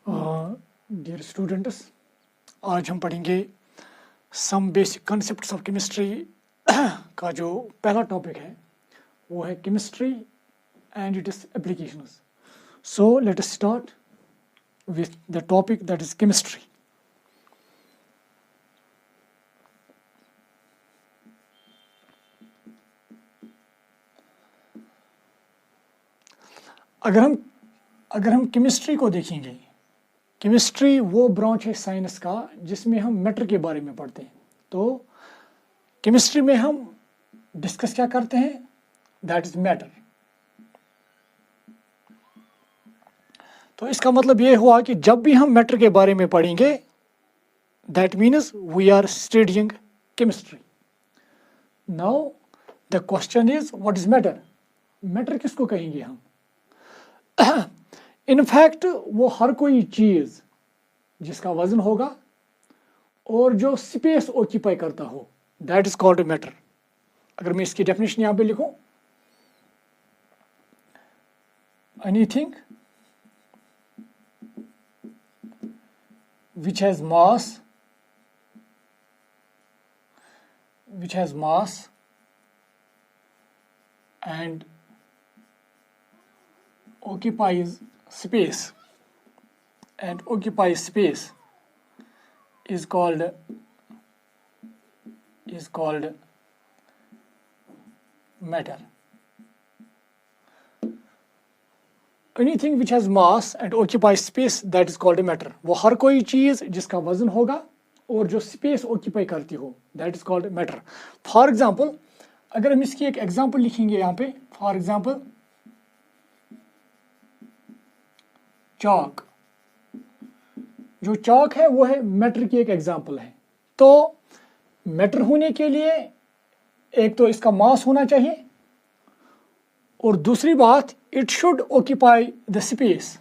Dear students, आज हम पढ़ेंगे some basic concepts of chemistry का जो पहला टॉपिक है वो है chemistry and its applications. So let us start with the topic that is chemistry. अगर हम केमिस्ट्री को देखेंगे, केमिस्ट्री वो ब्रांच है साइंस का जिसमें हम मैटर के बारे में पढ़ते हैं. तो केमिस्ट्री में हम डिस्कस क्या करते हैं, दैट इज मैटर. तो इसका मतलब ये हुआ कि जब भी हम मैटर के बारे में पढ़ेंगे, that means we are studying chemistry. Now the question is what is matter. Matter किसको कहेंगे हम? इनफैक्ट वो हर कोई चीज जिसका वजन होगा और जो स्पेस ऑक्यूपाई करता हो, दैट इज कॉल्ड मैटर. अगर मैं इसकी डेफिनेशन यहां पे लिखूं, anything which has mass and occupies space is called matter. Anything which has mass and occupies space, that is called matter. वो हर कोई चीज जिसका वजन होगा और जो स्पेस ऑक्यूपाई करती हो, that is called matter. For example, अगर हम इसकी एक एग्जाम्पल लिखेंगे यहाँ पे, फॉर एग्जाम्पल चॉक. जो चॉक है वो है मैटर की एक एग्जाम्पल है. तो मैटर होने के लिए एक तो इसका मास होना चाहिए और दूसरी बात, it should occupy the space.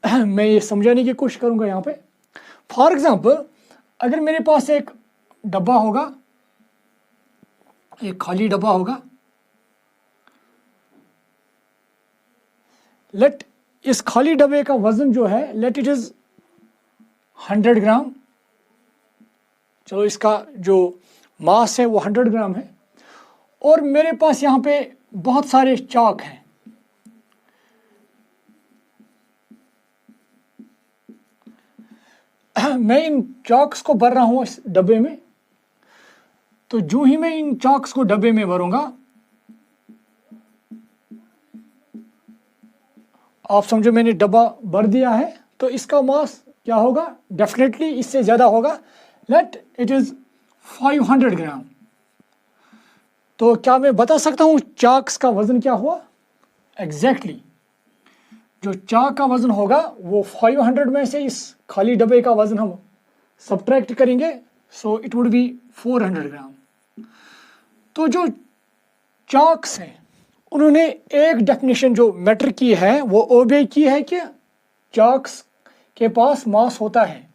मैं ये समझाने की कोशिश करूंगा यहाँ पे. फॉर एग्जाम्पल, अगर मेरे पास एक डब्बा होगा, एक खाली डब्बा होगा, लेट इस खाली डब्बे का वजन जो है, लेट इट इज 100 ग्राम. चलो इसका जो मास है वो 100 ग्राम है. और मेरे पास यहाँ पे बहुत सारे चाक हैं. मैं इन चाक्स को भर रहा हूं इस डब्बे में. तो जो ही मैं इन चाक्स को डब्बे में भरूंगा, आप समझो मैंने डब्बा भर दिया है, तो इसका मास क्या होगा? डेफिनेटली इससे ज्यादा होगा. लेट इट इज 500 ग्राम. तो क्या मैं बता सकता हूं चाक्स का वजन क्या हुआ? एग्जैक्टली जो चाक का वजन होगा वो 500 में से इस खाली डब्बे का वजन हम सब्ट्रैक्ट करेंगे, सो इट वुड बी 400 ग्राम. तो जो चाक्स हैं उन्होंने एक डेफिनेशन जो मैटर की है वो ओबे की है कि चाक्स के पास मास होता है.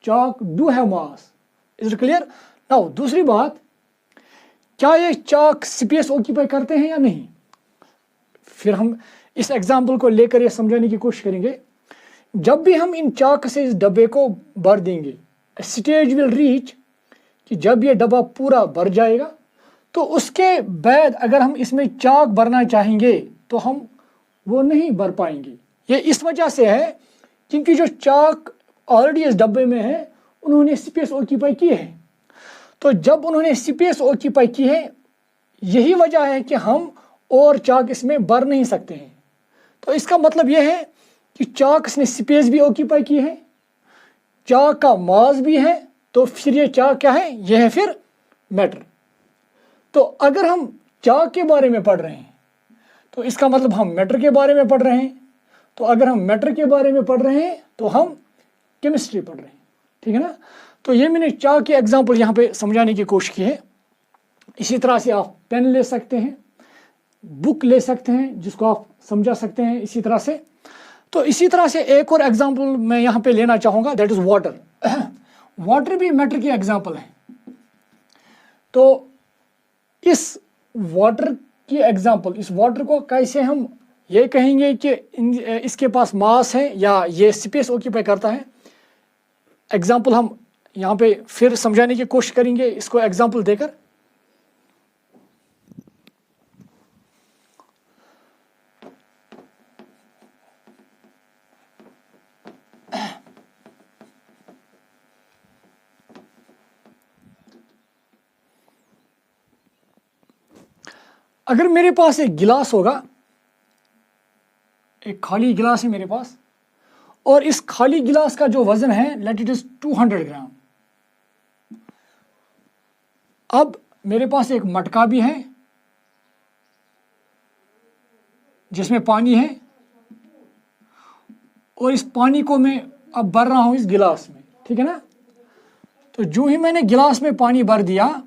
Chalk do have mass. Is it clear? Now दूसरी बात, क्या ये चाक स्पेस ऑक्यूपाई करते हैं या नहीं? फिर हम इस एग्जाम्पल को लेकर ये समझाने की कोशिश करेंगे. जब भी हम इन चाक से इस डब्बे को भर देंगे, स्टेज विल रीच कि जब ये डब्बा पूरा भर जाएगा, तो उसके बाद अगर हम इसमें चाक भरना चाहेंगे तो हम वो नहीं भर पाएंगे. ये इस वजह से है क्योंकि जो चाक ऑलरेडी इस डब्बे में है उन्होंने स्पेस ऑक्यूपाई की है. तो जब उन्होंने स्पेस ऑक्यूपाई की है, यही वजह है कि हम और चाक इसमें भर नहीं सकते हैं. तो इसका मतलब यह है कि चाक ने स्पेस भी ऑक्यूपाई की है, चाक का मास भी है, तो फिर ये चाक क्या है? यह है फिर मैटर. तो अगर हम चाक के बारे में पढ़ रहे हैं तो इसका मतलब हम मैटर के बारे में पढ़ रहे हैं. तो अगर हम मैटर के बारे में पढ़ रहे हैं तो हम केमिस्ट्री पढ़ रहे हैं. ठीक है ना? तो ये मैंने चाक के एग्जाम्पल यहाँ पे समझाने की कोशिश की है. इसी तरह से आप पेन ले सकते हैं, बुक ले सकते हैं जिसको आप समझा सकते हैं इसी तरह से. तो इसी तरह से एक और एग्जाम्पल मैं यहाँ पे लेना चाहूँगा, दैट इज वाटर. वाटर भी मैटर की एग्जाम्पल है. तो इस वाटर की एग्जाम्पल, इस वाटर को कैसे हम ये कहेंगे कि इसके पास मास है या ये स्पेस ऑक्यूपाई करता है। एग्जाम्पल हम यहाँ पे फिर समझाने की कोशिश करेंगे इसको एग्जाम्पल देकर। अगर मेरे पास एक गिलास होगा, एक खाली गिलास है मेरे पास, और इस खाली गिलास का जो वजन है लेट इट इज 200 ग्राम। अब मेरे पास एक मटका भी है जिसमें पानी है, और इस पानी को मैं अब भर रहा हूं इस गिलास में, ठीक है ना। तो जो ही मैंने गिलास में पानी भर दिया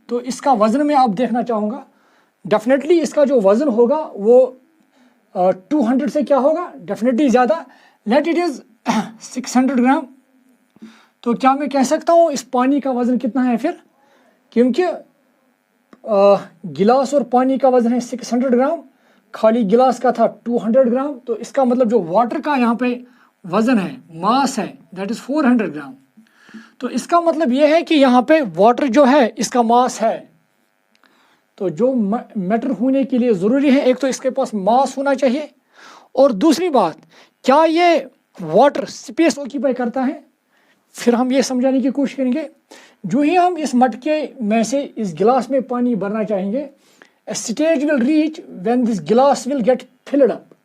तो इसका वजन मैं अब देखना चाहूँगा। डेफिनेटली इसका जो वजन होगा वो 200 से क्या होगा, डेफिनेटली ज़्यादा। लेट इट इज़ 600 ग्राम। तो क्या मैं कह सकता हूँ इस पानी का वजन कितना है फिर, क्योंकि गिलास और पानी का वजन है 600 ग्राम, खाली गिलास का था 200 ग्राम। तो इसका मतलब जो वाटर का यहाँ पे वजन है, मास है, दैट इज़ 400 ग्राम। तो इसका मतलब ये है कि यहाँ पे वाटर जो है इसका मास है। तो जो मैटर होने के लिए ज़रूरी है, एक तो इसके पास मास होना चाहिए, और दूसरी बात क्या ये वाटर स्पेस ऑक्यूपाई करता है, फिर हम ये समझाने की कोशिश करेंगे। जो ही हम इस मटके में से इस गिलास में पानी भरना चाहेंगे, a stage will reach when this glass will get filled up,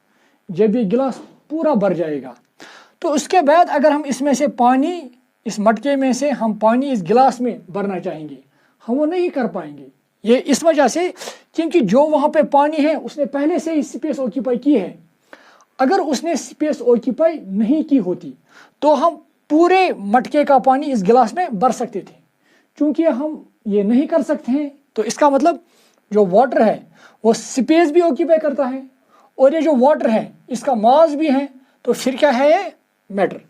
जब ये गिलास पूरा भर जाएगा। तो उसके बाद अगर हम इसमें से पानी, इस मटके में से हम पानी इस गिलास में भरना चाहेंगे, हम वो नहीं कर पाएंगे। ये इस वजह से क्योंकि जो वहाँ पे पानी है उसने पहले से ही स्पेस ऑक्यूपाई की है। अगर उसने स्पेस ऑक्यूपाई नहीं की होती तो हम पूरे मटके का पानी इस गिलास में भर सकते थे। चूंकि हम ये नहीं कर सकते हैं तो इसका मतलब जो वाटर है वो स्पेस भी ऑक्यूपाई करता है, और ये जो वाटर है इसका मास भी है। तो फिर क्या है ये मैटर।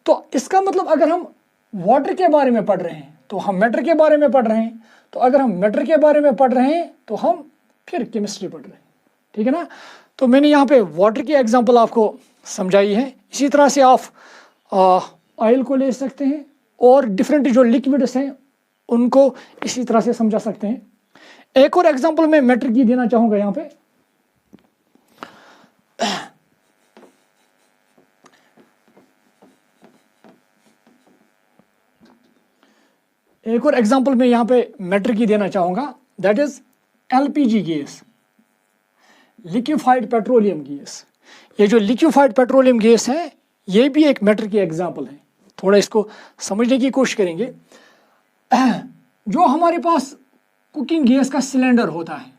तो इसका मतलब अगर हम वाटर के बारे में पढ़ रहे हैं तो हम मैटर के बारे में पढ़ रहे हैं, तो अगर हम मैटर के बारे में पढ़ रहे हैं तो हम फिर केमिस्ट्री पढ़ रहे हैं, ठीक है ना। तो मैंने यहाँ पे वाटर की एग्जांपल आपको समझाई है। इसी तरह से आप ऑयल को ले सकते हैं और डिफरेंट जो लिक्विड्स हैं उनको इसी तरह से समझा सकते हैं। एक और एग्जांपल मैं मैटर की देना चाहूँगा यहाँ पे। एक और एग्जांपल मैं यहाँ पे मैटर की देना चाहूँगा, that is LPG gas, liquefied petroleum gas. ये जो लिक्विफाइड पेट्रोलियम गैस है ये भी एक मैटर की एग्जांपल है। थोड़ा इसको समझने की कोशिश करेंगे। जो हमारे पास कुकिंग गैस का सिलेंडर होता है,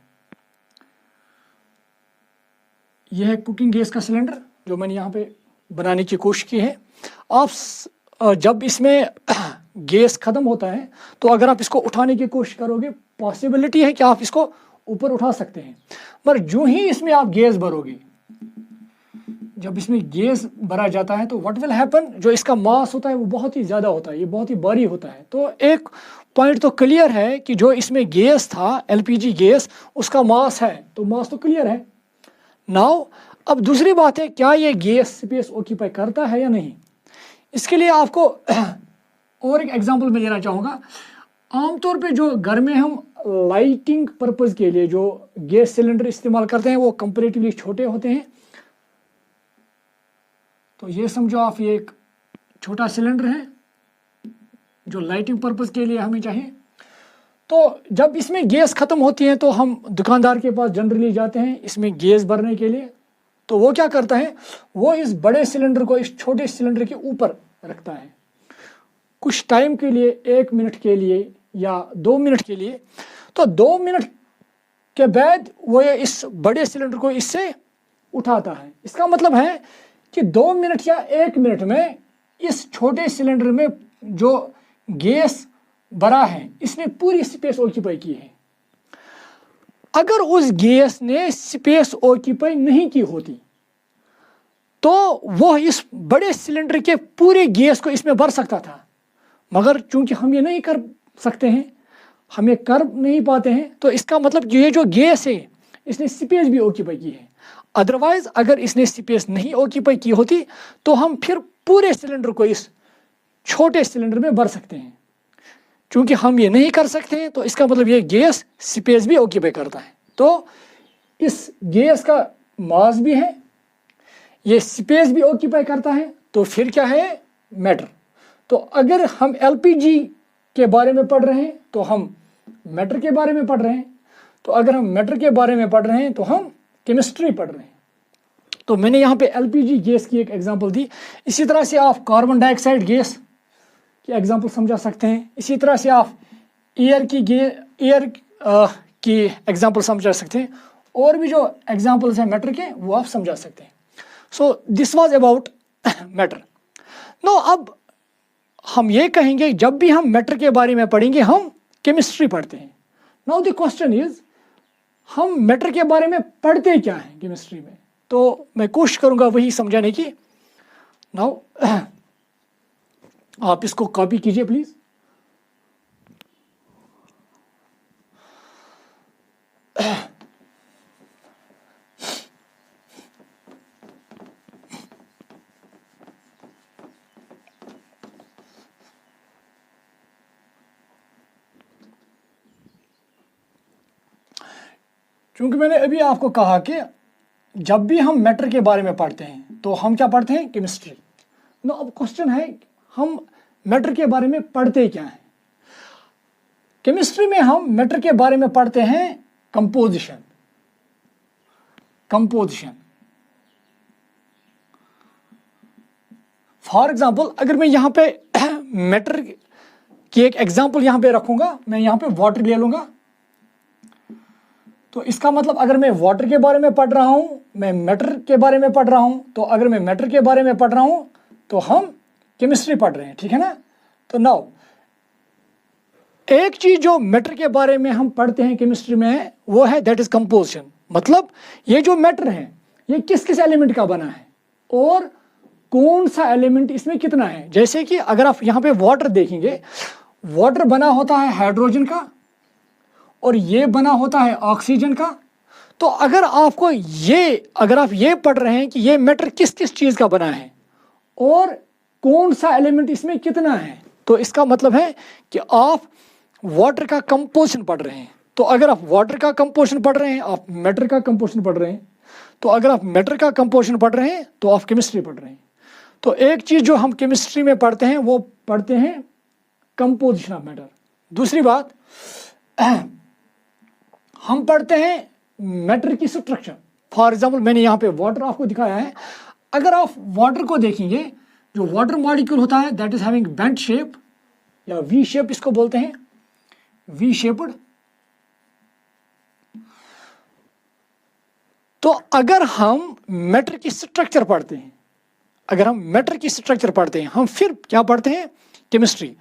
यह है कुकिंग गैस का सिलेंडर जो मैंने यहाँ पे बनाने की कोशिश की है। आप जब इसमें गैस ख़त्म होता है तो अगर आप इसको उठाने की कोशिश करोगे, पॉसिबिलिटी है कि आप इसको ऊपर उठा सकते हैं, पर जो ही इसमें आप गैस भरोगे, जब इसमें गैस भरा जाता है तो व्हाट विल हैपन, जो इसका मास होता है वो बहुत ही ज़्यादा होता है, ये बहुत ही भारी होता है। तो एक पॉइंट तो क्लियर है कि जो इसमें गैस था, एलपीजी गैस, उसका मास है, तो मास तो क्लियर है। नाउ अब दूसरी बात है, क्या ये गैस स्पेस ऑक्यूपाई करता है या नहीं। इसके लिए आपको और एक एग्जांपल मैं देना चाहूँगा। आमतौर पे जो घर में हम लाइटिंग पर्पज़ के लिए जो गैस सिलेंडर इस्तेमाल करते हैं वो कंपैरेटिवली छोटे होते हैं। तो ये समझो आप, ये एक छोटा सिलेंडर है जो लाइटिंग पर्पज़ के लिए हमें चाहिए। तो जब इसमें गैस ख़त्म होती है तो हम दुकानदार के पास जनरली जाते हैं इसमें गैस भरने के लिए। तो वो क्या करता है, वो इस बड़े सिलेंडर को इस छोटे सिलेंडर के ऊपर रखता है कुछ टाइम के लिए, 1 मिनट के लिए या 2 मिनट के लिए। तो 2 मिनट के बाद वो इस बड़े सिलेंडर को इससे उठाता है। इसका मतलब है कि 2 मिनट या 1 मिनट में इस छोटे सिलेंडर में जो गैस भरा है इसने पूरी स्पेस ऑक्यूपाई की है। अगर उस गैस ने स्पेस ऑक्यूपाई नहीं की होती तो वो इस बड़े सिलेंडर के पूरे गैस को इसमें भर सकता था, मगर चूंकि हम ये नहीं कर सकते हैं, हम ये कर नहीं पाते हैं, तो इसका मतलब ये जो गैस है इसने स्पेस भी ऑक्यूपाई की है। अदरवाइज अगर इसने स्पेस नहीं ऑक्यूपाई की होती तो हम फिर पूरे सिलेंडर को इस छोटे सिलेंडर में भर सकते हैं। चूंकि हम ये नहीं कर सकते हैं तो इसका मतलब ये गैस स्पेस भी ऑक्यूपाई करता है। तो इस गैस का मास भी है, ये स्पेस भी ऑक्यूपाई करता है, तो फिर क्या है, मैटर। तो अगर हम एलपीजी के बारे में पढ़ रहे हैं तो हम मैटर के बारे में पढ़ रहे हैं, तो अगर हम मैटर के बारे में पढ़ रहे हैं तो हम केमिस्ट्री पढ़ रहे हैं। तो मैंने यहाँ पे एलपीजी गैस की एक एग्जांपल दी। इसी तरह से आप कार्बन डाइऑक्साइड गैस की एग्जांपल समझा सकते हैं। इसी तरह से आप एयर की एग्जांपल समझा सकते हैं। और भी जो एग्जांपल्स हैं मैटर के वो आप समझा सकते हैं। So this was about matter. No, अब हम ये कहेंगे जब भी हम मैटर के बारे में पढ़ेंगे हम केमिस्ट्री पढ़ते हैं। नाउ द क्वेश्चन इज, हम मैटर के बारे में पढ़ते क्या हैं केमिस्ट्री में? तो मैं कोशिश करूंगा वही समझाने की। नाउ आप इसको कॉपी कीजिए प्लीज। क्योंकि मैंने अभी आपको कहा कि जब भी हम मैटर के बारे में पढ़ते हैं तो हम क्या पढ़ते हैं, केमिस्ट्री। नो, अब क्वेश्चन है हम मैटर के बारे में पढ़ते क्या हैं? केमिस्ट्री में हम मैटर के बारे में पढ़ते हैं कंपोजिशन। फॉर एग्जाम्पल अगर मैं यहाँ पे मैटर की एक एग्जाम्पल यहाँ पे रखूंगा, मैं यहाँ पे वाटर ले लूंगा, तो इसका मतलब अगर मैं वाटर के बारे में पढ़ रहा हूं, मैं मैटर के बारे में पढ़ रहा हूं, तो अगर मैं मैटर के बारे में पढ़ रहा हूं तो हम केमिस्ट्री पढ़ रहे हैं, ठीक है ना। तो नाउ एक चीज जो मैटर के बारे में हम पढ़ते हैं केमिस्ट्री में वो है दैट इज कंपोजिशन। मतलब ये जो मैटर है ये किस किस एलिमेंट का बना है और कौन सा एलिमेंट इसमें कितना है। जैसे कि अगर आप यहाँ पे वाटर देखेंगे, वाटर बना होता है हाइड्रोजन का और ये बना होता है ऑक्सीजन का। तो अगर आप ये पढ़ रहे हैं कि ये मैटर किस किस चीज का बना है और कौन सा एलिमेंट इसमें कितना है, तो इसका मतलब है कि आप वाटर का कंपोजिशन पढ़ रहे हैं। तो अगर आप वाटर का कंपोजिशन पढ़ रहे हैं, आप मैटर का कंपोजिशन पढ़ रहे हैं। तो अगर आप मैटर का कंपोजिशन पढ़ रहे हैं तो आप केमिस्ट्री पढ़ रहे हैं। तो एक चीज जो हम केमिस्ट्री में पढ़ते हैं वो पढ़ते हैं कंपोजिशन ऑफ मैटर। दूसरी बात, हम पढ़ते हैं मैटर की स्ट्रक्चर। फॉर एग्जाम्पल मैंने यहाँ पे वाटर आपको दिखाया है। अगर आप वाटर को देखेंगे, जो वाटर मॉलिक्यूल होता है that is having bent shape या वी शेप इसको बोलते हैं, वी शेप्ड। तो अगर हम मैटर की स्ट्रक्चर पढ़ते हैं, हम फिर क्या पढ़ते हैं, केमिस्ट्री।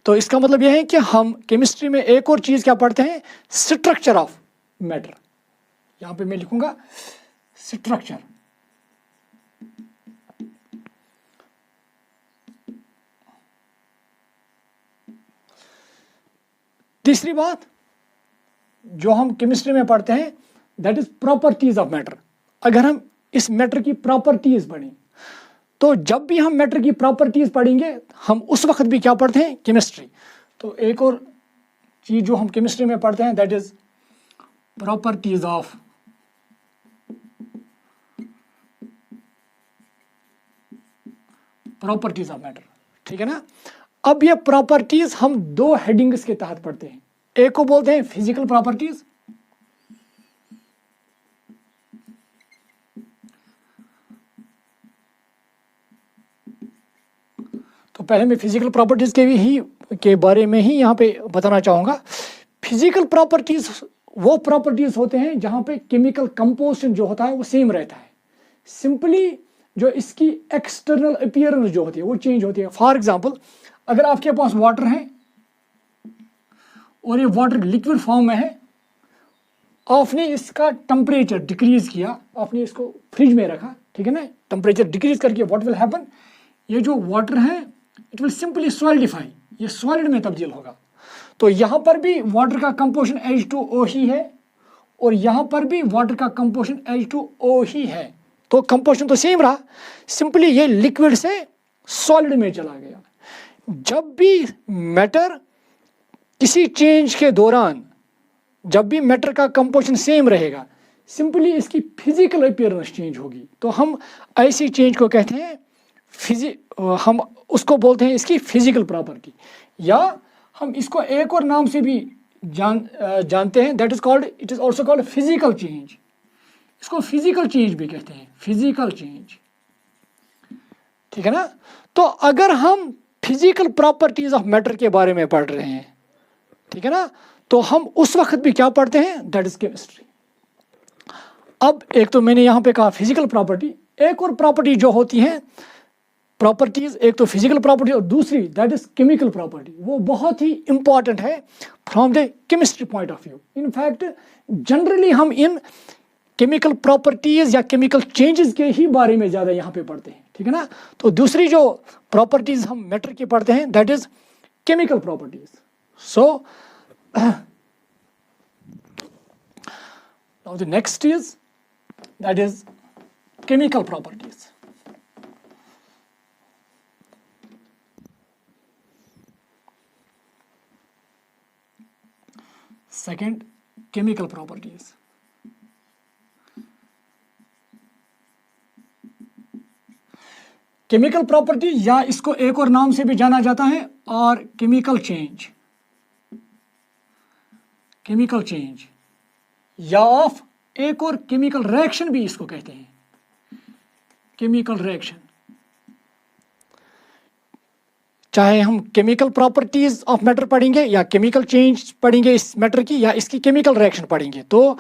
तो इसका मतलब यह है कि हम केमिस्ट्री में एक और चीज क्या पढ़ते हैं, स्ट्रक्चर ऑफ मैटर। यहां पे मैं लिखूंगा स्ट्रक्चर। तीसरी बात जो हम केमिस्ट्री में पढ़ते हैं that is properties of matter. अगर हम इस मैटर की प्रॉपर्टीज पढ़ें, तो जब भी हम मैटर की प्रॉपर्टीज पढ़ेंगे हम उस वक्त भी क्या पढ़ते हैं, केमिस्ट्री। तो एक और चीज जो हम केमिस्ट्री में पढ़ते हैं that is properties of matter, ठीक है ना। अब ये प्रॉपर्टीज हम दो हेडिंग्स के तहत पढ़ते हैं। एक को बोलते हैं फिजिकल प्रॉपर्टीज, तो पहले मैं फिजिकल प्रॉपर्टीज के बारे में ही यहाँ पे बताना चाहूँगा। फिजिकल प्रॉपर्टीज वो प्रॉपर्टीज होते हैं जहाँ पे केमिकल कंपोजिशन जो होता है वो सेम रहता है, सिंपली जो इसकी एक्सटर्नल अपीयरेंस जो होती है वो चेंज होती है। फॉर एग्जांपल अगर आपके पास वाटर है और ये वाटर लिक्विड फॉर्म में है, आपने इसका टेम्परेचर डिक्रीज किया, आपने इसको फ्रिज में रखा, ठीक है ना, टेम्परेचर डिक्रीज करके व्हाट विल हैपन, ये जो वाटर है इट विल सिंपली सॉलिडिफाई, ये सॉलिड में तब्दील होगा। तो यहाँ पर भी वाटर का कंपोजिशन H2O ही है और यहाँ पर भी वाटर का कंपोजिशन H2O ही है, तो कंपोजिशन तो सेम रहा, सिंपली ये लिक्विड से सॉलिड में चला गया। जब भी मैटर किसी चेंज के दौरान, जब भी मैटर का कंपोजिशन सेम रहेगा, सिंपली इसकी फिजिकल अपीयरेंस चेंज होगी, तो हम ऐसी चेंज को कहते हैं हम उसको बोलते हैं इसकी फिजिकल प्रॉपर्टी, या हम इसको एक और नाम से भी जानते हैं, that is called, it is also called physical change. इसको फिजिकल चेंज भी कहते हैं, फिजिकल चेंज, ठीक है ना। तो अगर हम फिजिकल प्रॉपर्टीज ऑफ मैटर के बारे में पढ़ रहे हैं, ठीक है ना, तो हम उस वक्त भी क्या पढ़ते हैं, दैट इज केमिस्ट्री। अब एक तो मैंने यहाँ पे कहा फिजिकल प्रॉपर्टी, एक और प्रॉपर्टी जो होती है प्रॉपर्टीज, एक तो फिजिकल प्रॉपर्टी और दूसरी दैट इज केमिकल प्रॉपर्टी, वो बहुत ही इंपॉर्टेंट है from the chemistry point of view. In fact generally हम इन केमिकल प्रॉपर्टीज या केमिकल चेंजेस के ही बारे में ज़्यादा यहाँ पे पढ़ते हैं, ठीक है ना। तो दूसरी जो प्रॉपर्टीज हम मैटर की पढ़ते हैं that is chemical properties. So now the next is that is chemical properties. Second, chemical properties. Chemical property, या इसको एक और नाम से भी जाना जाता है, और केमिकल चेंज, केमिकल चेंज, या ऑफ एक और केमिकल रिएक्शन भी इसको कहते हैं, केमिकल रिएक्शन। चाहे हम केमिकल प्रॉपर्टीज ऑफ मैटर पढ़ेंगे या केमिकल चेंज पढ़ेंगे इस मैटर की, या इसकी केमिकल रिएक्शन पढ़ेंगे, तो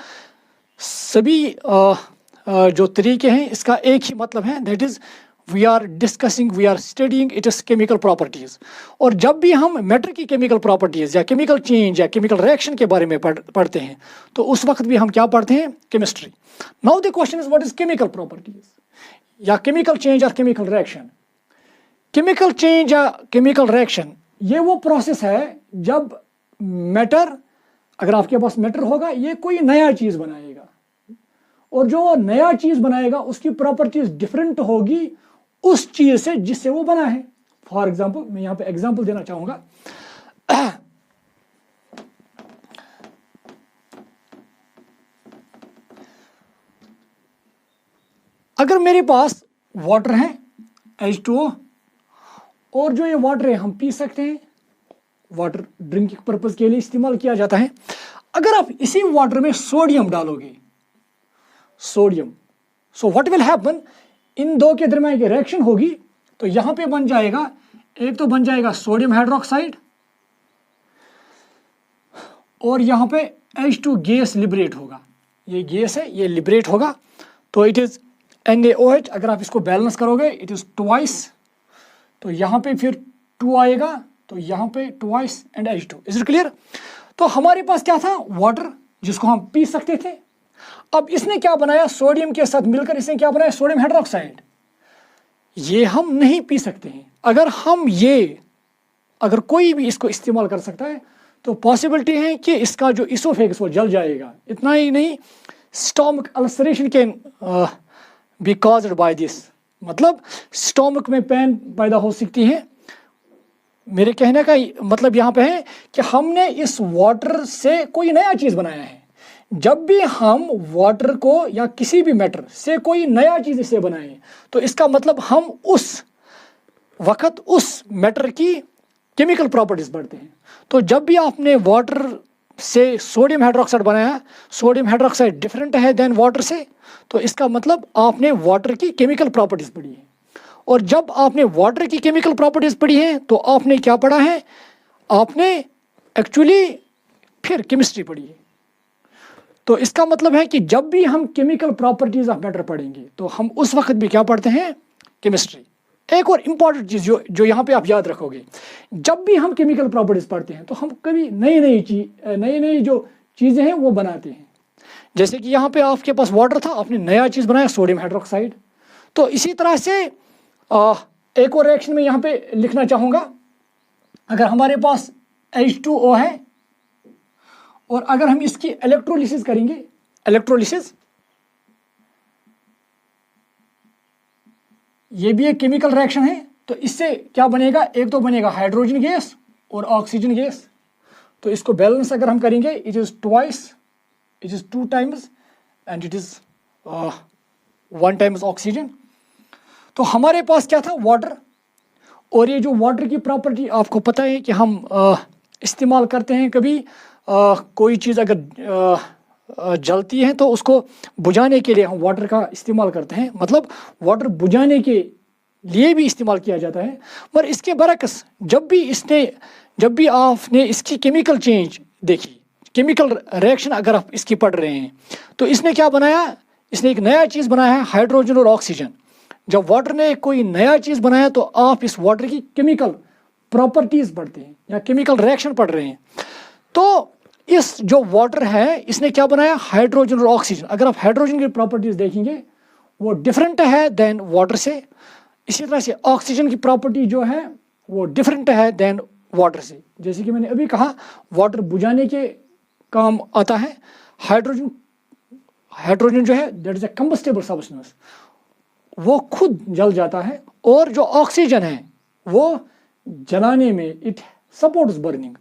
सभी जो तरीके हैं इसका एक ही मतलब है, that is we are discussing, we are studying it is chemical properties. और जब भी हम मैटर की केमिकल प्रॉपर्टीज या केमिकल चेंज या केमिकल रिएक्शन के बारे में पढ़ते हैं, तो उस वक्त भी हम क्या पढ़ते हैं, chemistry. Now the question is what is chemical properties या केमिकल चेंज और केमिकल रिएक्शन। केमिकल चेंज या केमिकल रिएक्शन ये वो प्रोसेस है जब मैटर, अगर आपके पास मैटर होगा, ये कोई नया चीज़ बनाएगा, और जो नया चीज़ बनाएगा उसकी प्रॉपर्टीज डिफरेंट होगी उस चीज़ से जिससे वो बना है। फॉर एग्जाम्पल, मैं यहाँ पे एग्जाम्पल देना चाहूँगा। अगर मेरे पास वाटर है H2O, और जो ये वाटर है हम पी सकते हैं, वाटर ड्रिंकिंग पर्पज के लिए इस्तेमाल किया जाता है। अगर आप इसी वाटर में सोडियम डालोगे, sodium, so what will happen, इन दो के दरमियान की रिएक्शन होगी, तो यहां पे बन जाएगा, एक तो बन जाएगा सोडियम हाइड्रोक्साइड, और यहां पे H2 गैस लिबरेट होगा, ये गैस है, ये लिबरेट होगा, तो इट इज NaOH। अगर आप इसको बैलेंस करोगे इट इज ट्वाइस, तो यहाँ पे फिर 2 आएगा, तो यहाँ पे twice and H2। Is it clear? तो हमारे पास क्या था, वाटर जिसको हम पी सकते थे। अब इसने क्या बनाया, सोडियम के साथ मिलकर इसने क्या बनाया, सोडियम हाइड्रोक्साइड। ये हम नहीं पी सकते हैं। अगर कोई भी इसको इस्तेमाल कर सकता है, तो पॉसिबिलिटी है कि इसका जो इसोफेगस वो जल जाएगा। इतना ही नहीं, stomach ulceration can be caused by this, मतलब स्टोमक में पेन पैदा हो सकती है। मेरे कहने का मतलब यहाँ पे है कि हमने इस वाटर से कोई नया चीज़ बनाया है। जब भी हम वाटर को या किसी भी मैटर से कोई नया चीज़ इसे बनाएं, तो इसका मतलब हम उस वक्त उस मैटर की केमिकल प्रॉपर्टीज पढ़ते हैं। तो जब भी आपने वाटर से सोडियम हाइड्रोक्साइड बनाया, सोडियम हाइड्रोक्साइड डिफरेंट है देन वाटर से, तो इसका मतलब आपने वाटर की केमिकल प्रॉपर्टीज पढ़ी है। और जब आपने वाटर की केमिकल प्रॉपर्टीज पढ़ी है, तो आपने क्या पढ़ा है, आपने एक्चुअली फिर केमिस्ट्री पढ़ी है। तो इसका मतलब है कि जब भी हम केमिकल प्रॉपर्टीज ऑफ मैटर पढ़ेंगे, तो हम उस वक्त भी क्या पढ़ते हैं, केमिस्ट्री। एक और इम्पॉर्टेंट चीज़ जो यहाँ पे आप याद रखोगे, जब भी हम केमिकल प्रॉपर्टीज पढ़ते हैं, तो हम कभी नई नई जो चीज़ें हैं वो बनाते हैं। जैसे कि यहाँ पे आपके पास वाटर था, आपने नया चीज़ बनाया, सोडियम हाइड्रोक्साइड। तो इसी तरह से एक और रिएक्शन में यहाँ पे लिखना चाहूँगा, अगर हमारे पास H2O है और अगर हम इसकी इलेक्ट्रोलिसिस करेंगे, इलेक्ट्रोलिसिस, ये भी एक केमिकल रिएक्शन है। तो इससे क्या बनेगा, एक तो बनेगा हाइड्रोजन गैस और ऑक्सीजन गैस। तो इसको बैलेंस अगर हम करेंगे, it is twice, it is 2 times and it is 1 times oxygen. तो हमारे पास क्या था, वाटर। और ये जो वाटर की प्रॉपर्टी आपको पता है कि हम इस्तेमाल करते हैं कभी कोई चीज़ अगर जलती है तो उसको बुझाने के लिए हम वाटर का इस्तेमाल करते हैं, मतलब वाटर बुझाने के लिए भी इस्तेमाल किया जाता है। पर इसके बरक्स जब भी आपने इसकी केमिकल चेंज देखी, केमिकल रिएक्शन अगर आप इसकी पढ़ रहे हैं, तो इसने क्या बनाया, इसने एक नया चीज़ बनाया है, हाइड्रोजन और ऑक्सीजन। जब वाटर ने कोई नया चीज़ बनाया तो आप इस वाटर की केमिकल प्रॉपर्टीज़ पढ़ते हैं या केमिकल रिएक्शन पढ़ रहे हैं। तो इस जो वाटर है इसने क्या बनाया, हाइड्रोजन और ऑक्सीजन। अगर आप हाइड्रोजन की प्रॉपर्टीज़ देखेंगे वो डिफरेंट है देन वाटर से। इसी तरह से ऑक्सीजन की प्रॉपर्टी जो है वो डिफरेंट है देन वाटर से। जैसे कि मैंने अभी कहा, वाटर बुझाने के काम आता है। हाइड्रोजन जो है that is a combustible substance, वो खुद जल जाता है। और जो ऑक्सीजन है वो जलाने में इट सपोर्ट्स बर्निंग।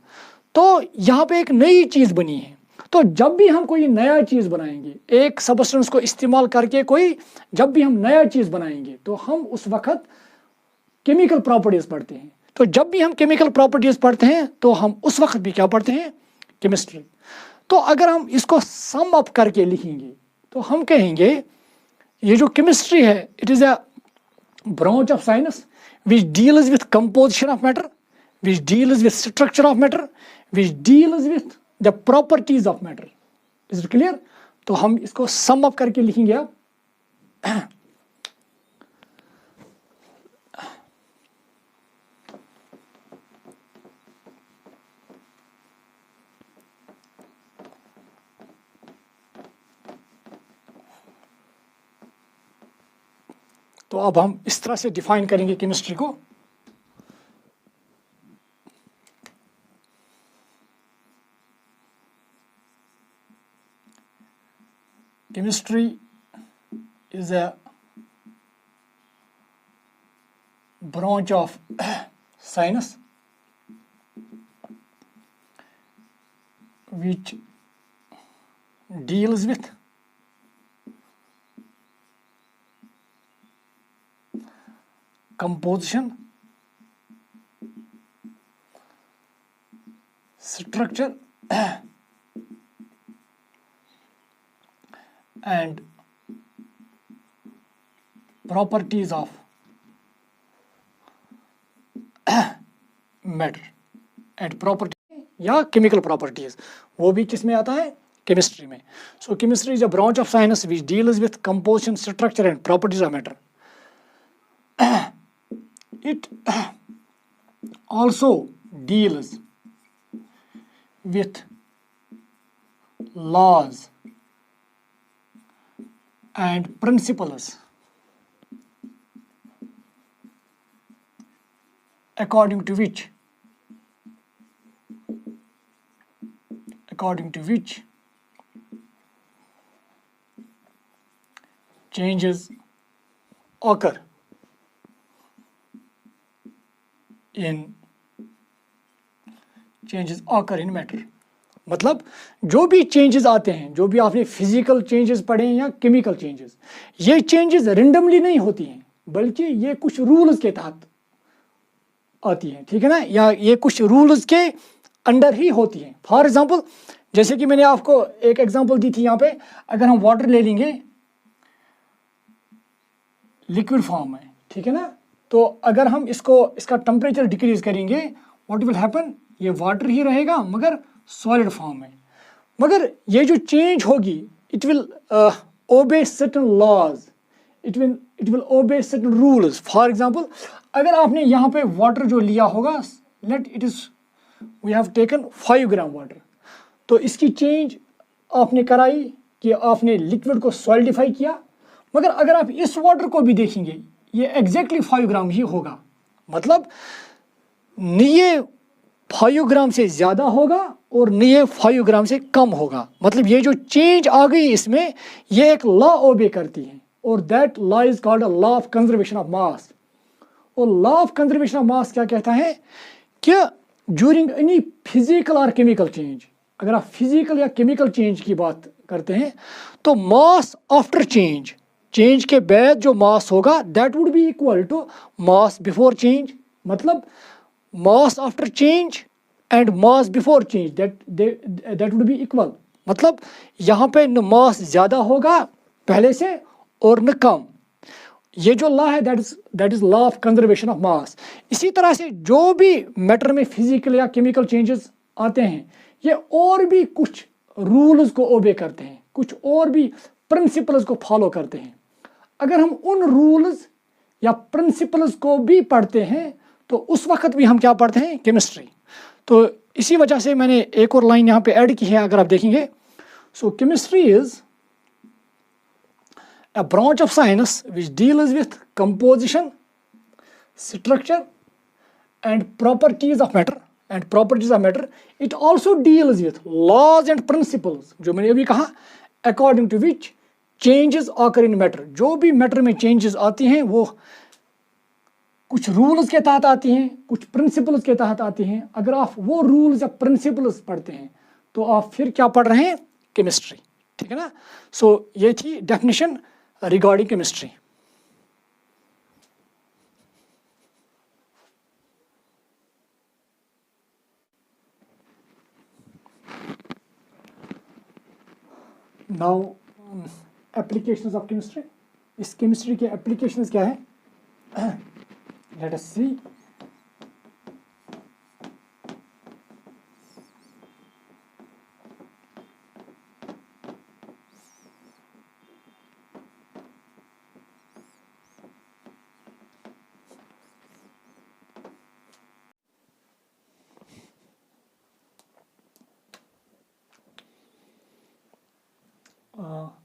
तो यहाँ पे एक नई चीज़ बनी है। तो जब भी हम कोई नया चीज़ बनाएंगे, एक सब्सटेंस को इस्तेमाल करके जब भी हम नया चीज़ बनाएंगे तो हम उस वक्त केमिकल प्रॉपर्टीज़ पढ़ते हैं। तो जब भी हम केमिकल प्रॉपर्टीज़ पढ़ते हैं तो हम उस वक्त भी क्या पढ़ते हैं, केमिस्ट्री। तो अगर हम इसको सम अप करके लिखेंगे तो हम कहेंगे ये जो केमिस्ट्री है, it is a branch of science which deals with composition of matter, which deals with structure of matter, which deals with the properties of matter. Is it clear? तो हम इसको सम अप करके लिखेंगे आप। तो अब हम इस तरह से डिफाइन करेंगे केमिस्ट्री को। Chemistry is a branch of science which deals with composition, structure and properties of matter and property या केमिकल प्रॉपर्टीज, वो भी किस में आता है, केमिस्ट्री में। So chemistry is a branch of science which deals with composition, structure and properties of matter. It also deals with laws and principles according to which changes occur in matter। मतलब जो भी changes आते हैं, जो भी आपने physical changes पढ़े हैं या केमिकल चेंजेस, ये चेंजेस रेंडमली नहीं होती हैं, बल्कि ये कुछ रूल्स के तहत आती हैं, ठीक है ना, या ये कुछ रूल्स के अंडर ही होती हैं। फॉर एग्जांपल, जैसे कि मैंने आपको एक एग्जांपल दी थी यहाँ पे, अगर हम वाटर ले लेंगे लिक्विड फॉर्म में, ठीक है ना, तो अगर हम इसका टेम्परेचर डिक्रीज करेंगे, व्हाट विल हैपन, ये वाटर ही रहेगा मगर सॉलिड फॉर्म में। मगर ये जो चेंज होगी, it will obey certain laws, it will obey certain rules. For example, अगर आपने यहाँ पे वाटर जो लिया होगा, let it is we have taken 5 gram water, तो इसकी चेंज आपने कराई कि आपने लिक्विड को सॉलिडिफाई किया। मगर अगर आप इस वाटर को भी देखेंगे, ये एग्जैक्टली 5 ग्राम ही होगा। मतलब ये 5 ग्राम से ज़्यादा होगा और न ये 5 ग्राम से कम होगा। मतलब ये जो चेंज आ गई इसमें, ये एक लॉ ओबे करती है और that law is called a law of conservation of mass. और law of conservation of mass क्या कहता है कि ड्यूरिंग एनी फिजिकल और केमिकल चेंज, अगर आप फिजिकल या केमिकल चेंज की बात करते हैं तो मास आफ्टर चेंज, चेंज के बाद जो मास होगा that would be equal to mass before change. मतलब mass after change and mass before change that would be equal. मतलब यहाँ पे न मास ज़्यादा होगा पहले से और न कम। ये जो लॉ है that is law of conservation of मास। इसी तरह से जो भी मैटर में फिजिकल या केमिकल चेंजेस आते हैं, ये और भी कुछ रूल्स को ओबे करते हैं, कुछ और भी प्रिंसिपल्स को फॉलो करते हैं। अगर हम उन रूल्स या प्रिंसिपल्स को भी पढ़ते हैं तो उस वक्त भी हम क्या पढ़ते हैं, केमिस्ट्री। तो इसी वजह से मैंने एक और लाइन यहाँ पे ऐड की है, अगर आप देखेंगे। So chemistry is a branch of science which deals with composition, structure and properties of matter. It also deals with laws and principles, जो मैंने अभी कहा, according to which changes occur in matter। जो भी मैटर में changes आती हैं वो कुछ रूल्स के तहत आती हैं, कुछ प्रिंसिपल्स के तहत आती हैं। अगर आप वो रूल्स या प्रिंसिपल्स पढ़ते हैं तो आप फिर क्या पढ़ रहे हैं, केमिस्ट्री। ठीक है ना। सो ये थी definition regarding chemistry। Now applications of chemistry। इस केमिस्ट्री के एप्लीकेशंस क्या है, let us see।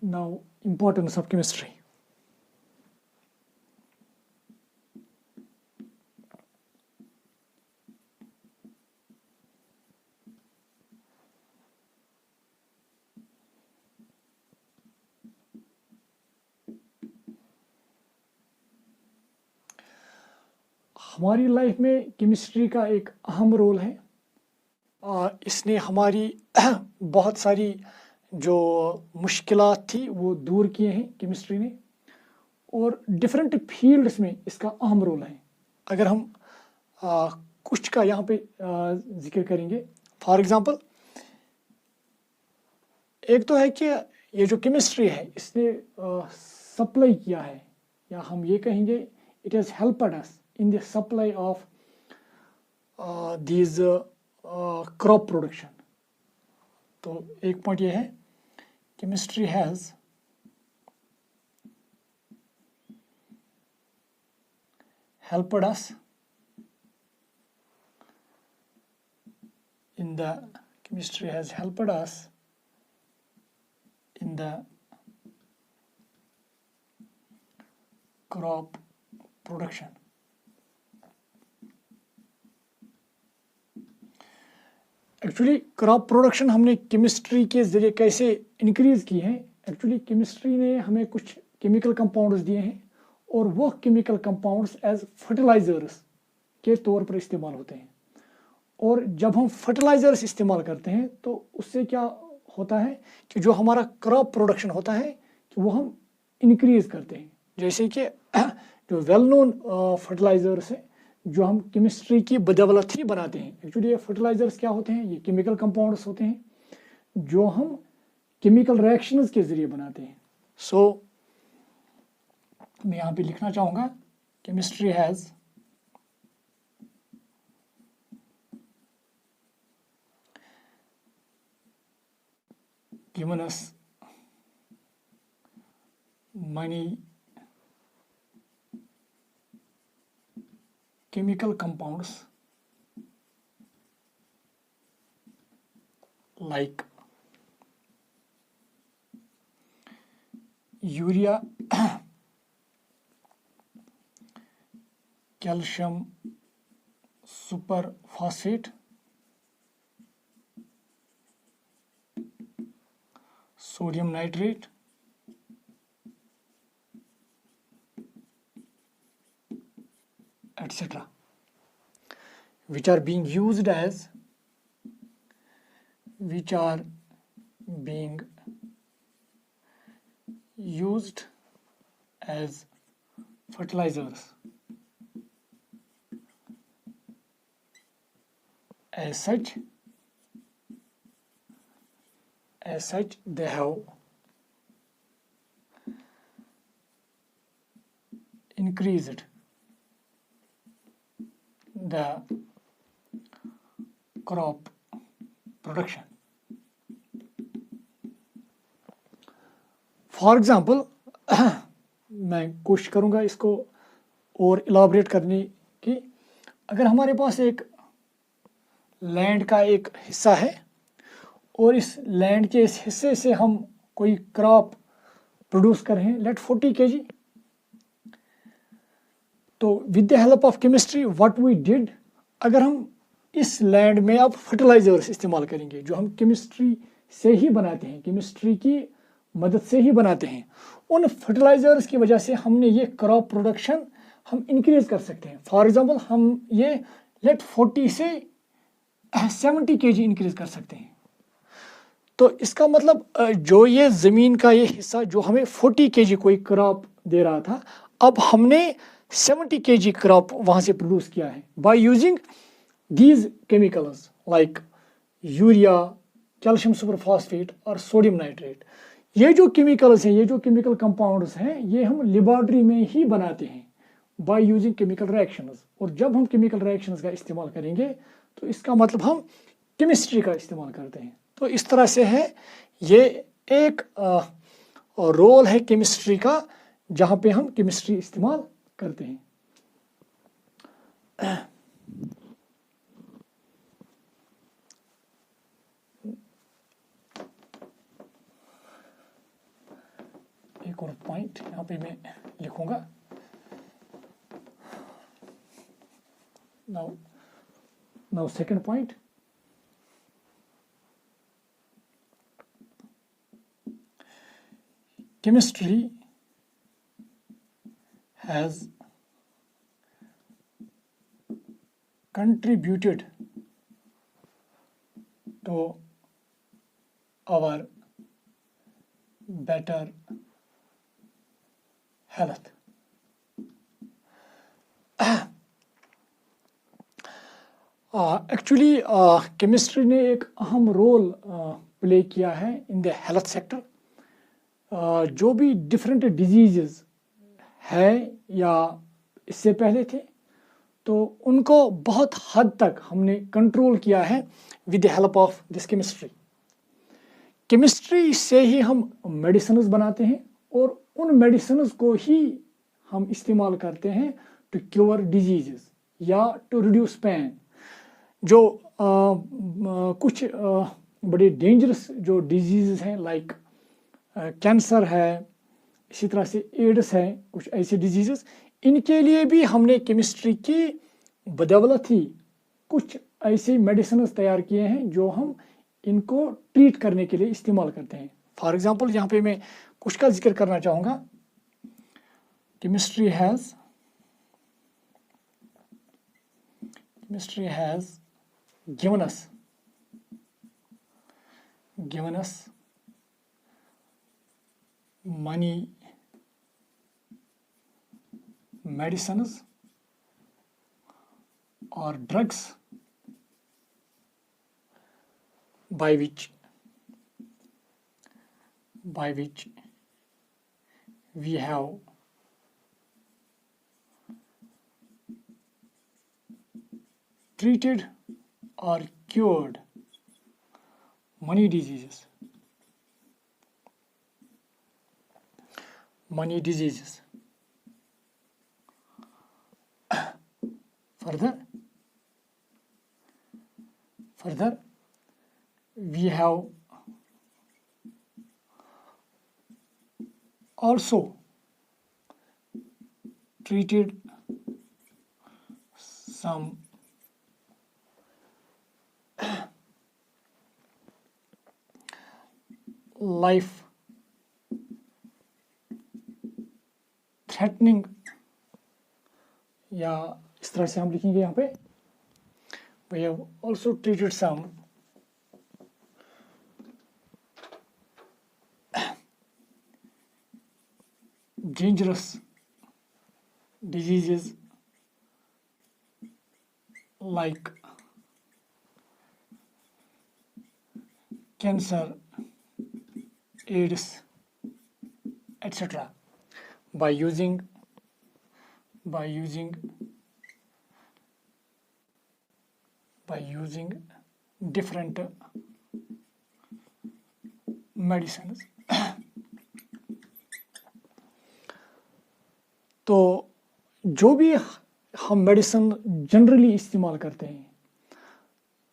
Now importance of chemistry। हमारी लाइफ में केमिस्ट्री का एक अहम रोल है। इसने हमारी बहुत सारी जो मुश्किलात थी वो दूर किए हैं केमिस्ट्री ने, और डिफरेंट फील्ड्स में इसका अहम रोल है। अगर हम कुछ का यहाँ पे जिक्र करेंगे, फॉर एग्जांपल, एक तो है कि ये जो केमिस्ट्री है इसने सप्लाई किया है, या हम ये कहेंगे it has helped us in the supply of these crop production. तो एक पॉइंट ये है, chemistry has helped us in the chemistry has helped us in the crop production। Actually crop production हमने केमिस्ट्री के ज़रिए कैसे इंक्रीज़ की है। एक्चुअली केमिस्ट्री ने हमें कुछ केमिकल कंपाउंड्स दिए हैं और वो केमिकल कंपाउंड्स एज फर्टिलाइज़र्स के तौर पर इस्तेमाल होते हैं। और जब हम फर्टिलाइज़र्स इस्तेमाल करते हैं तो उससे क्या होता है कि जो हमारा क्रॉप प्रोडक्शन होता है कि वो हम इंक्रीज़ करते हैं। जैसे कि जो वेल नोन फर्टिलाइज़र्स हैं जो हम केमिस्ट्री की बदौलत ही बनाते हैं। एक्चुअली ये फर्टिलाइज़र्स क्या होते हैं, ये केमिकल कंपाउंड्स होते हैं जो हम केमिकल रिएक्शंस के ज़रिए बनाते हैं। सो मैं यहाँ पे लिखना चाहूँगा, chemistry has given us many chemical compounds like urea, calcium superphosphate sodium nitrate, etc., which are being used as fertilizers. As such, they have increased the crop production. For example मैं कोशिश करूँगा इसको और इलाबरेट करने की। अगर हमारे पास एक लैंड का एक हिस्सा है और इस लैंड के इस हिस्से से हम कोई क्रॉप प्रोड्यूस कर रहे हैं, लेट 40 kg, तो with the help of chemistry what we did, अगर हम इस लैंड में अब फर्टिलाइजर्स इस्तेमाल करेंगे जो हम केमिस्ट्री से ही बनाते हैं, केमिस्ट्री की मदद से ही बनाते हैं, उन फर्टिलाइजर्स की वजह से हमने ये क्रॉप प्रोडक्शन हम इंक्रीज कर सकते हैं। फॉर एग्जांपल हम ये लेट 40 से 70 kg इंक्रीज कर सकते हैं। तो इसका मतलब जो ये ज़मीन का ये हिस्सा जो हमें 40 kg कोई क्रॉप दे रहा था, अब हमने 70 kg क्रॉप वहाँ से प्रोड्यूस किया है by using these chemicals like urea, calcium super phosphate और सोडियम नाइट्रेट। ये जो केमिकल्स हैं, ये जो केमिकल कंपाउंड्स हैं, ये हम लेबॉरेटरी में ही बनाते हैं बाय यूजिंग केमिकल रिएक्शंस। और जब हम केमिकल रिएक्शंस का इस्तेमाल करेंगे तो इसका मतलब हम केमिस्ट्री का इस्तेमाल करते हैं। तो इस तरह से है, ये एक रोल है केमिस्ट्री का जहाँ पे हम केमिस्ट्री इस्तेमाल करते हैं। एक और पॉइंट यहाँ पे मैं लिखूंगा। now second point, chemistry has contributed to our better health. Actually chemistry ने एक अहम रोल प्ले किया है इन द हेल्थ सेक्टर। जो भी डिफरेंट डिजीज़ है या इससे पहले थे, तो उनको बहुत हद तक हमने कंट्रोल किया है with the help of this chemistry. Chemistry से ही हम मेडिसिन्स बनाते हैं और उन मेडिसिन्स को ही हम इस्तेमाल करते हैं टू क्योर डिजीज़ या टू रिड्यूस पेन। जो कुछ बड़े डेंजरस जो डिजीज़ हैं लाइक कैंसर है, इसी तरह से एड्स है, कुछ ऐसे डिजीज़, इनके लिए भी हमने केमिस्ट्री की बदौलत ही कुछ ऐसे मेडिसिन तैयार किए हैं जो हम इनको ट्रीट करने के लिए इस्तेमाल करते हैं। फॉर एग्जांपल यहाँ पे मैं कुछ का जिक्र करना चाहूँगा। Chemistry has given us many medicines or drugs by which we have treated or cured many diseases. Further, we have also treated some life threatening, या इस तरह से हम लिखेंगे यहाँ पे, we have also treated some dangerous diseases like cancer, AIDS, etc. by using different medicines. तो जो भी हम मेडिसिन जनरली इस्तेमाल करते हैं,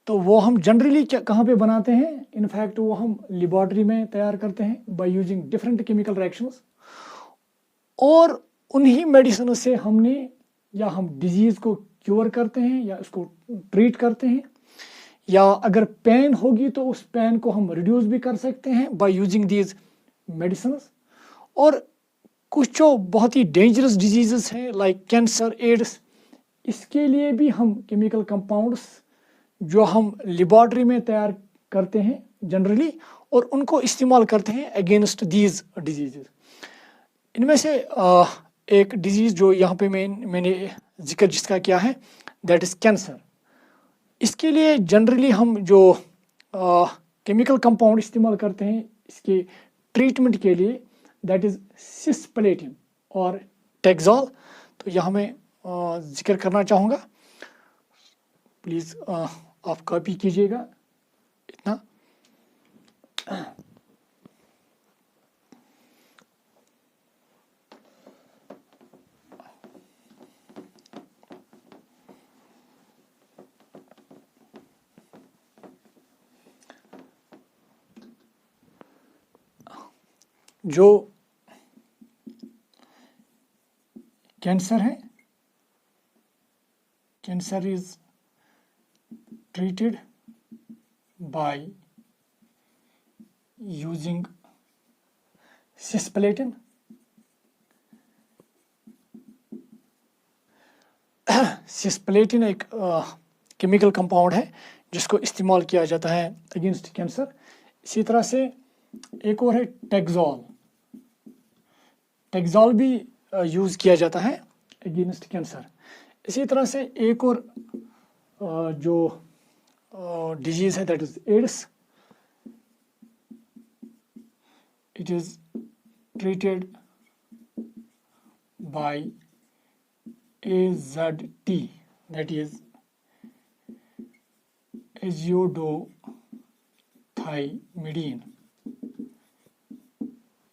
तो वो हम जनरली कहाँ पे बनाते हैं? इनफैक्ट वो हम लेबॉर्ट्री में तैयार करते हैं by using different chemical reactions, और उन्हीं मेडिसिन से हमने या हम डिजीज़ को क्योर करते हैं या उसको ट्रीट करते हैं, या अगर पेन होगी तो उस पेन को हम रिड्यूस भी कर सकते हैं बाय यूजिंग दीज मेडिसिन। और कुछ जो बहुत ही डेंजरस डिजीज़ हैं लाइक कैंसर, एड्स, इसके लिए भी हम केमिकल कंपाउंड्स जो हम लेबॉर्ट्री में तैयार करते हैं जनरली, और उनको इस्तेमाल करते हैं अगेंस्ट दीज डिजीज़। इनमें से एक डिजीज़ जो यहाँ पे मैंने जिक्र जिसका किया है, दैट इज़ कैंसर। इसके लिए जनरली हम जो केमिकल कंपाउंड इस्तेमाल करते हैं इसके ट्रीटमेंट के लिए, दैट इज़ सिस्प्लेटिन और टेक्सोल। तो यहाँ मैं जिक्र करना चाहूँगा, प्लीज़ आप कॉपी कीजिएगा इतना। जो कैंसर है, cancer is treated by using cisplatin. Cisplatin एक केमिकल कंपाउंड है जिसको इस्तेमाल किया जाता है अगेंस्ट कैंसर। इसी तरह से एक और है टेक्सोल। टेक्सोल भी यूज़ किया जाता है अगेंस्ट कैंसर। इसी तरह से एक और जो डिजीज़ है, that is AIDS. It is treated by AZT, that is azidothymidine।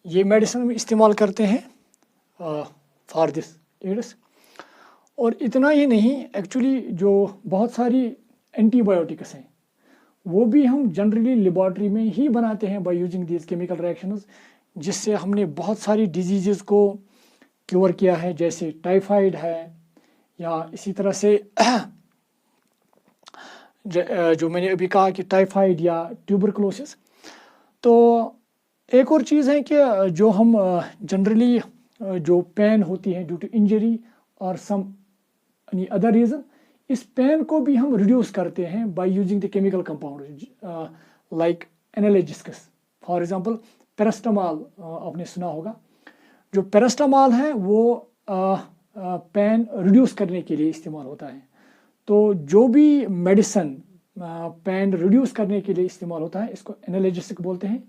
ये मेडिसिन में इस्तेमाल करते हैं फॉर दिस एड्स। और इतना ही नहीं, एक्चुअली जो बहुत सारी एंटीबायोटिक्स हैं वो भी हम जनरली लेबॉर्ट्री में ही बनाते हैं by using this chemical reactions, जिससे हमने बहुत सारी डिजीज़ को क्योर किया है, जैसे टाइफाइड है, या इसी तरह से जो मैंने अभी कहा कि टाइफाइड या ट्यूबरकुलोसिस। तो एक और चीज़ है कि जो हम जनरली जो पेन होती है ड्यू टू इंजरी और सम एनी अदर रीज़न, इस पेन को भी हम रिड्यूस करते हैं by using the chemical compound like analgesics. For example paracetamol आपने सुना होगा। जो पैरास्टामॉल है वो पेन रिड्यूस करने के लिए इस्तेमाल होता है। तो जो भी मेडिसिन पेन रिड्यूस करने के लिए इस्तेमाल होता है इसको एनाल्जेसिक बोलते हैं।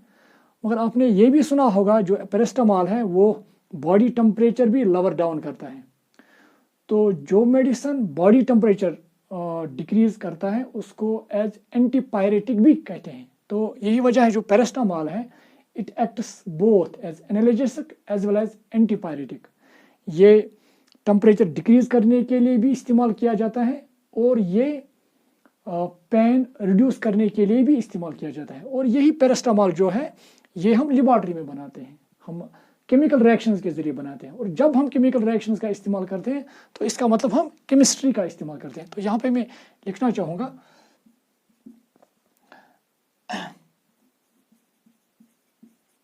मगर आपने ये भी सुना होगा जो पैरास्टामॉल है वो बॉडी टेम्परेचर भी लोअर डाउन करता है। तो जो मेडिसिन बॉडी टेम्परेचर डिक्रीज करता है उसको एज एंटीपायरेटिक भी कहते हैं। तो यही वजह है जो पैरास्टामॉल है, it acts both as analgesic as well as antipyretic. ये टेम्परेचर डिक्रीज करने के लिए भी इस्तेमाल किया जाता है और ये पेन रिड्यूस करने के लिए भी इस्तेमाल किया जाता है। और यही पैरास्टामॉल जो है ये हम लेबॉर्ट्री में बनाते हैं, हम केमिकल रिएक्शंस के ज़रिए बनाते हैं। और जब हम केमिकल रिएक्शंस का इस्तेमाल करते हैं तो इसका मतलब हम केमिस्ट्री का इस्तेमाल करते हैं। तो यहाँ पे मैं लिखना चाहूँगा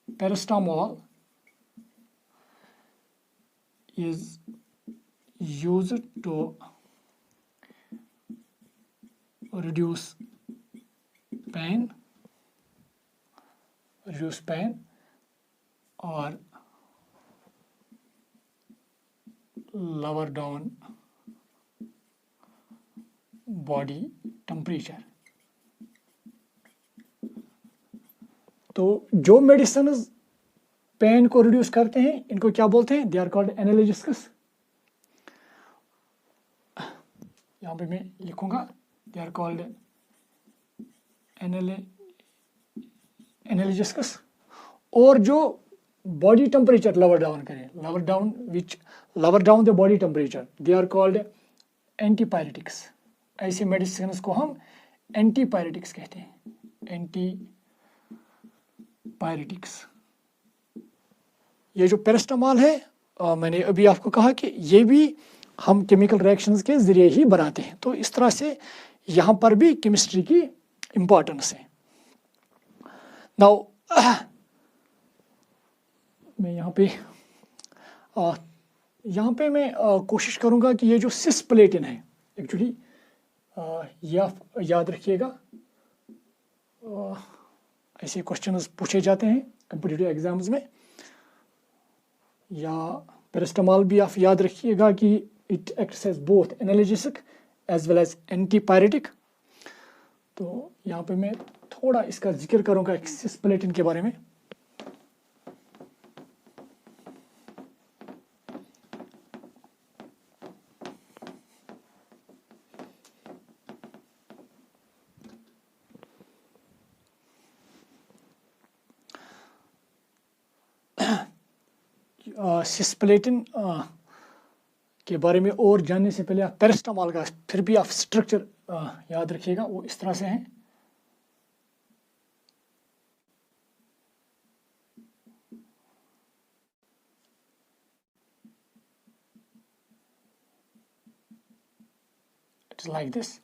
पैरास्टामॉल is used to reduce pain or lower down body temperature. तो जो मेडिसिन पेन को रिड्यूस करते हैं इनको क्या बोलते हैं? They are called analgesics. यहाँ पे मैं लिखूंगा दे आर कॉल्ड एनाल्जेसिक्स. और जो बॉडी टेम्परेचर लोअर डाउन करें, lower down the body temperature, they are called antipyretics. ऐसे मेडिसिन को हम एंटीपायरेटिक्स कहते हैं. एंटीपायरेटिक्स. ये जो पैरास्टामॉल है मैंने अभी आपको कहा कि ये भी हम केमिकल रिएक्शंस के ज़रिए ही बनाते हैं. तो इस तरह से यहाँ पर भी केमिस्ट्री की इम्पोर्टेंस है. नाउ मैं यहाँ पे मैं कोशिश करूँगा कि ये जो सिस्प्लेटिन है एक्चुअली ये आप याद रखिएगा. ऐसे क्वेश्चंस पूछे जाते हैं कॉम्पिटिटिव एग्जाम्स में. या पैरास्टामॉल भी आप याद रखिएगा कि it acts as both analgesic as well as antipyretic. तो यहाँ पे मैं थोड़ा इसका जिक्र करूँगा सिस्प्लेटिन के बारे में. सिस्प्लेटिन के बारे में और जानने से पहले आप पैरास्टामॉल का फिर भी आप स्ट्रक्चर याद रखिएगा. वो इस तरह से है. It's like this.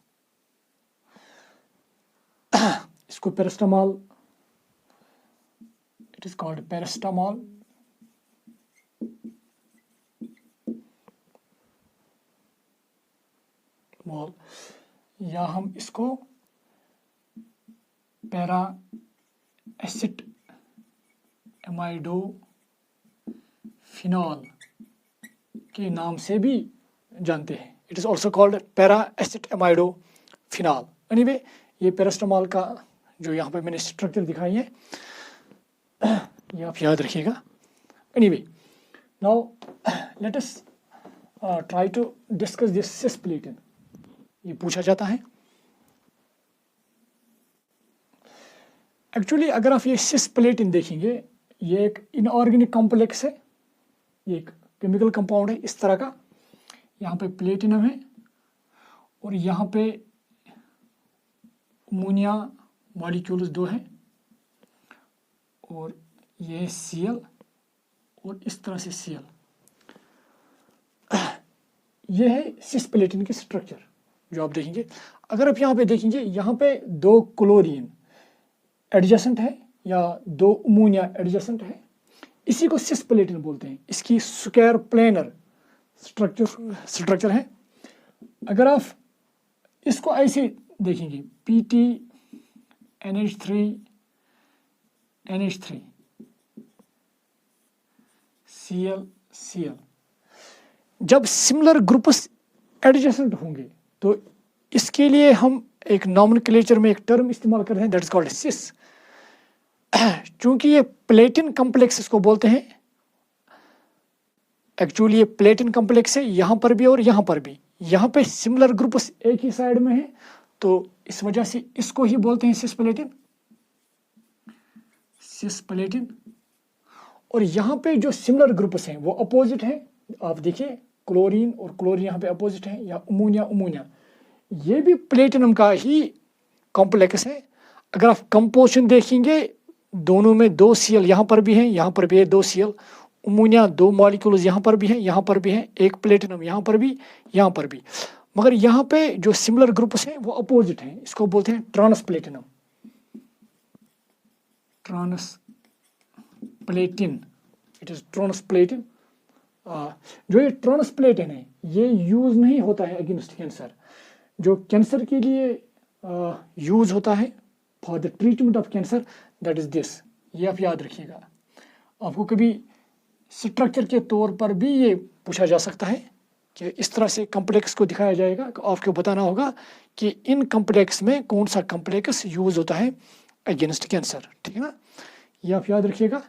इसको पैरास्टामॉल, इट इज कॉल्ड पैरास्टामॉल. या हम इसको पैरा एसिड एमाइडो फिनॉल के नाम से भी जानते हैं. It is also called para acid amido phenol. Anyway ये पैरास्टामॉल का जो यहाँ पे मैंने स्ट्रक्चर दिखाई है ये आप याद रखिएगा. Anyway now let us try to discuss this cisplatin. ये पूछा जाता है. एक्चुअली अगर आप ये सिस्प्लेटिन देखेंगे ये एक इनऑर्गेनिक कॉम्प्लेक्स है. ये एक केमिकल कंपाउंड है इस तरह का. यहाँ पे प्लेटिनम है और यहाँ पे अमोनिया मॉलिक्यूल्स 2 हैं और ये Cl और इस तरह से Cl. ये है सिस्प्लेटिन की स्ट्रक्चर जो आप देखेंगे. अगर आप यहाँ पे देखेंगे यहाँ पे 2 क्लोरीन एडजेसेंट है या 2 अमोनिया एडजेसेंट है. इसी को सिस्प्लेटिन बोलते हैं. इसकी स्क्वायर प्लेनर स्ट्रक्चर है. अगर आप इसको ऐसे देखेंगे PT NH3 Cl जब सिमिलर ग्रुप्स एडजेसेंट होंगे तो इसके लिए हम एक नॉमेनक्लेचर में एक टर्म इस्तेमाल करते हैं दैट इज कॉल्ड सिस. चूंकि ये प्लेटिन कॉम्प्लेक्स इसको बोलते हैं. एक्चुअली ये प्लेटिन कॉम्प्लेक्स है यहाँ पर भी और यहाँ पर भी. यहाँ पे सिमिलर ग्रुप्स एक ही साइड में है तो इस वजह से इसको ही बोलते हैं सिस्प्लेटिन. और यहाँ पे जो सिमिलर ग्रुप्स हैं वो अपोजिट हैं. आप देखिए क्लोरीन और क्लोरीन यहाँ पे अपोजिट हैं या अमोनिया ये भी प्लेटिनम का ही कॉम्प्लेक्स है. अगर आप कंपोजिशन देखेंगे दोनों में 2 Cl यहाँ पर भी हैं, यहाँ पर भी है 2 Cl. अमोनिया 2 मॉलिक्यूल्स यहाँ पर भी हैं, यहाँ पर भी हैं. एक प्लेटिनम यहाँ पर भी, यहाँ पर भी. मगर यहाँ पे जो सिमिलर ग्रुप्स हैं वो अपोजिट हैं. इसको बोलते हैं ट्रांसप्लेटिनम. ट्रांसप्लेटिन, इट इज ट्रांसप्लेटिन. जो ये ट्रांसप्लेटन है ये यूज़ नहीं होता है अगेंस्ट कैंसर। जो कैंसर के लिए यूज़ होता है for the treatment of cancer, that is this. ये आप याद रखिएगा। आपको कभी स्ट्रक्चर के तौर पर भी ये पूछा जा सकता है कि इस तरह से कम्प्लेक्स को दिखाया जाएगा, आपको बताना होगा कि इन कम्प्लेक्स में कौन सा कम्प्लेक्स यूज़ होता है अगेंस्ट कैंसर, ठीक है ना। ये आप याद रखिएगा।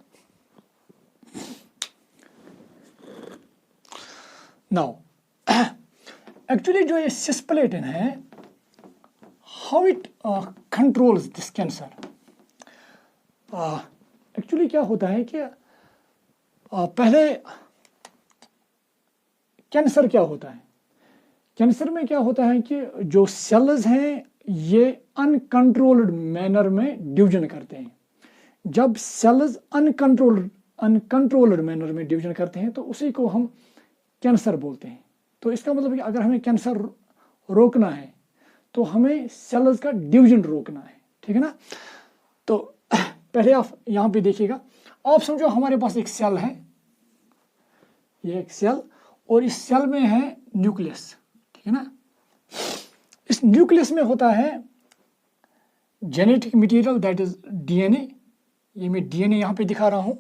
नाउ एक्चुअली जो ये सिस्प्लेटिन है, how it controls this cancer. Actually क्या होता है कि पहले कैंसर क्या होता है, कैंसर में क्या होता है कि जो सेल्स हैं ये अनकंट्रोल्ड मैनर में डिवीजन करते हैं। जब सेल्स अनकंट्रोल्ड मैनर में डिवीजन करते हैं तो उसी को हम कैंसर बोलते हैं। तो इसका मतलब कि अगर हमें कैंसर रोकना है तो हमें सेल्स का डिवीजन रोकना है, ठीक है ना। तो पहले आप यहाँ पे देखिएगा, आप समझो हमारे पास एक सेल है, ये एक सेल, और इस सेल में है न्यूक्लियस, ठीक है ना। इस न्यूक्लियस में होता है genetic material, that is DNA. ये मैं डीएनए यहाँ पे दिखा रहा हूँ।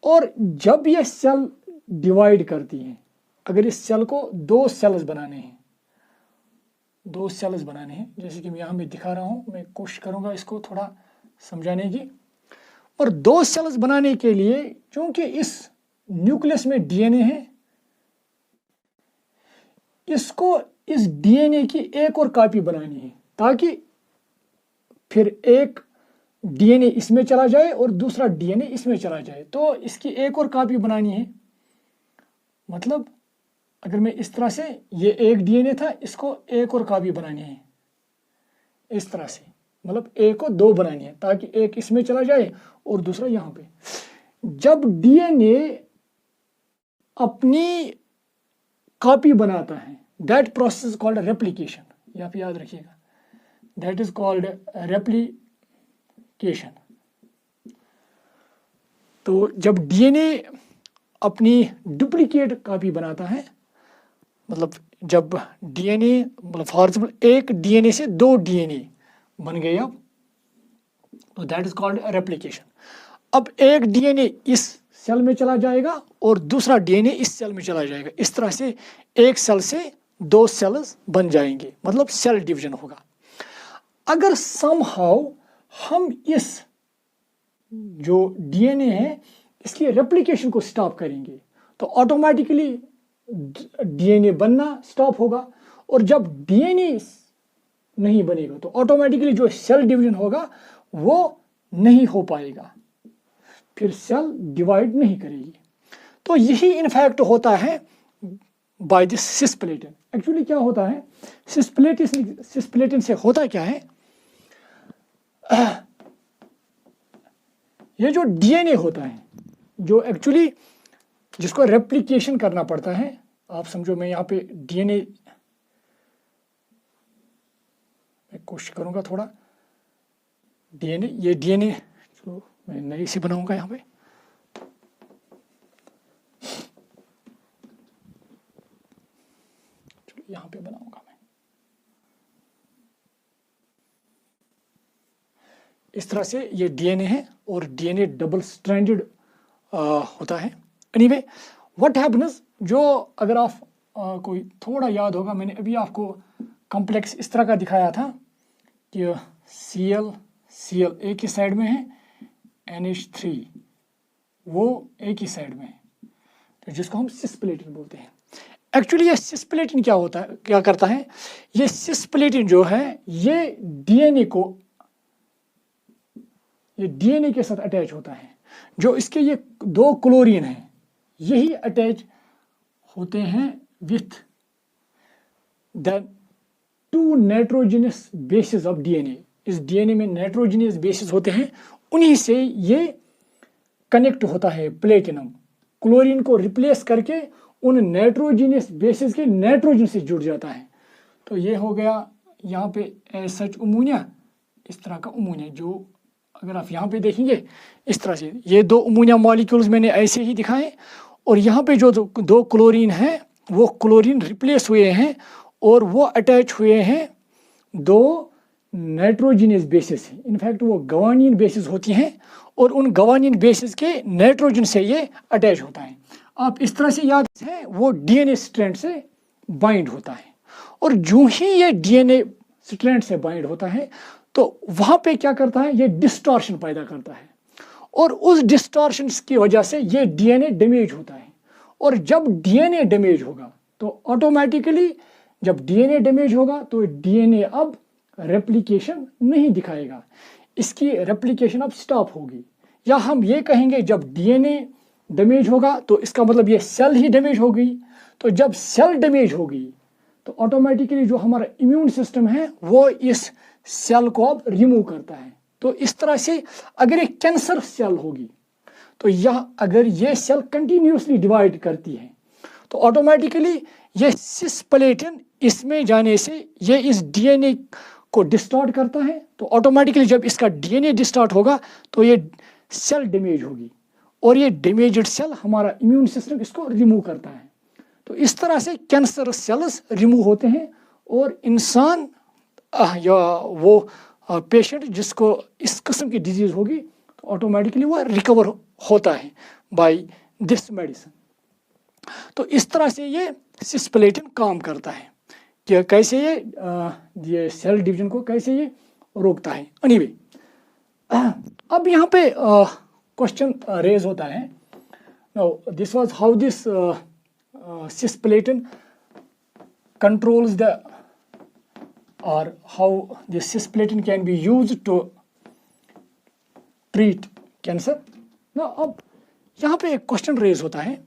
और जब ये सेल डिवाइड करती है, अगर इस सेल को दो सेल्स बनाने हैं, जैसे कि मैं यहाँ पे दिखा रहा हूँ, मैं कोशिश करूँगा इसको थोड़ा समझाने की। और दो सेल्स बनाने के लिए क्योंकि इस न्यूक्लियस में डीएनए है, इसको इस डीएनए की एक और कॉपी बनानी है ताकि फिर एक डीएनए इसमें चला जाए और दूसरा डीएनए इसमें चला जाए। तो इसकी एक और कॉपी बनानी है। मतलब अगर मैं इस तरह से, ये एक डीएनए था, इसको एक और कॉपी बनानी है इस तरह से, मतलब एक को दो बनानी है ताकि एक इसमें चला जाए और दूसरा यहाँ पे। जब डीएनए अपनी कॉपी बनाता है, दैट प्रोसेस कॉल्ड रेप्लिकेशन। ये आप याद रखिएगा, दैट इज कॉल्ड रेप्लिकेशन। तो जब डीएनए अपनी डुप्लीकेट कॉपी बनाता है, मतलब जब डीएनए, मतलब फॉर एग्जाम्पल एक डीएनए से दो डीएनए बन गए अब, तो दैट इज कॉल्ड रेप्लिकेशन। अब एक डीएनए इस सेल में चला जाएगा और दूसरा डीएनए इस सेल में चला जाएगा। इस तरह से एक सेल से दो सेल्स बन जाएंगे, मतलब सेल डिवीजन होगा। अगर समहाउ हम इस जो डीएनए है इसकी रेप्लिकेशन को स्टॉप करेंगे तो ऑटोमेटिकली डीएनए बनना स्टॉप होगा। और जब डीएनए नहीं बनेगा तो ऑटोमेटिकली जो सेल डिवीजन होगा वो नहीं हो पाएगा, फिर सेल डिवाइड नहीं करेगी। तो यही इनफैक्ट होता है बाय दिस सिस्प्लेटिन। एक्चुअली क्या होता है सिस्प्लेटिन से होता क्या है, ये जो डीएनए होता है जो एक्चुअली जिसको रेप्लिकेशन करना पड़ता है, आप समझो मैं यहाँ पे डीएनए, मैं कोशिश करूँगा थोड़ा डीएनए, ये डीएनए जो मैं नई से बनाऊंगा यहाँ पे, चलो यहाँ पे बनाऊंगा मैं इस तरह से। ये डीएनए है और डीएनए डबल स्ट्रैंडेड होता है। एनीवे व्हाट हैपन्स, जो अगर आप कोई थोड़ा याद होगा, मैंने अभी आपको कॉम्प्लेक्स इस तरह का दिखाया था कि Cl एक ही साइड में है, NH3 वो एक ही साइड में है, तो जिसको हम सिस्प्लेटिन बोलते हैं। एक्चुअली ये सिस्प्लेटिन क्या होता है, क्या करता है, ये सिस्प्लेटिन जो है ये डीएनए के साथ अटैच होता है। जो इसके ये दो क्लोरीन हैं यही अटैच होते हैं with the two nitrogenous bases of DNA. इस डीएनए में नाइट्रोजनस बेसिस होते हैं, उन्हीं से ये कनेक्ट होता है प्लेटिनम। क्लोरीन को रिप्लेस करके उन नाइट्रोजनस बेसिस के नाइट्रोजन से जुड़ जाता है। तो ये हो गया यहाँ पे एज सच अमोनिया, इस तरह का अमोनिया, जो अगर आप यहाँ पे देखेंगे इस तरह से ये दो अमोनिया मॉलिक्यूल्स मैंने ऐसे ही दिखाए। और यहाँ पे जो दो क्लोरीन हैं वो क्लोरीन रिप्लेस हुए हैं और वो अटैच हुए हैं दो नाइट्रोजनस बेसिस से। इनफैक्ट वो गवानीन बेसिस होती हैं और उन गवानीन बेसिस के नाइट्रोजन से ये अटैच होता है। आप इस तरह से याद है वो डीएनए स्ट्रैंड से बाइंड होता है और जो ही ये डीएनए स्ट्रैंड से बाइंड होता है तो वहाँ पे क्या करता है, ये डिस्टॉर्शन पैदा करता है और उस डिस्टॉर्शन की वजह से ये डीएनए डैमेज होता है। और जब डीएनए डैमेज होगा तो ऑटोमेटिकली जब डीएनए डैमेज होगा तो डीएनए अब रेप्लिकेशन नहीं दिखाएगा, इसकी रेप्लिकेशन अब स्टॉप होगी। या हम ये कहेंगे जब डीएनए डैमेज होगा तो इसका मतलब ये सेल ही डैमेज हो गई। तो जब सेल डैमेज होगी तो ऑटोमेटिकली जो हमारा इम्यून सिस्टम है वो इस सेल को अब रिमूव करता है। तो इस तरह से अगर एक कैंसर सेल होगी तो यह अगर ये सेल कंटिन्यूसली डिवाइड करती है तो ऑटोमेटिकली ये सिस्प्लेटिन इसमें जाने से ये इस डीएनए को डिस्टॉर्ट करता है। तो ऑटोमेटिकली जब इसका डीएनए डिस्टॉर्ट होगा तो ये सेल डैमेज होगी और ये डैमेज्ड सेल हमारा इम्यून सिस्टम इसको रिमूव करता है। तो इस तरह से कैंसर सेल्स रिमूव होते हैं और इंसान या वो पेशेंट जिसको इस किस्म की डिजीज़ होगी तो ऑटोमेटिकली वो रिकवर होता है बाय दिस मेडिसिन। तो इस तरह से ये सिस्प्लेटिन काम करता है कि कैसे ये सेल डिवीजन को कैसे ये रोकता है। एनीवे, अब यहाँ पे क्वेश्चन रेज होता है, now this was how this cisplatin controls the or how the cisplatin can be used to treat cancer। ना अब यहाँ पे एक क्वेश्चन रेज होता है,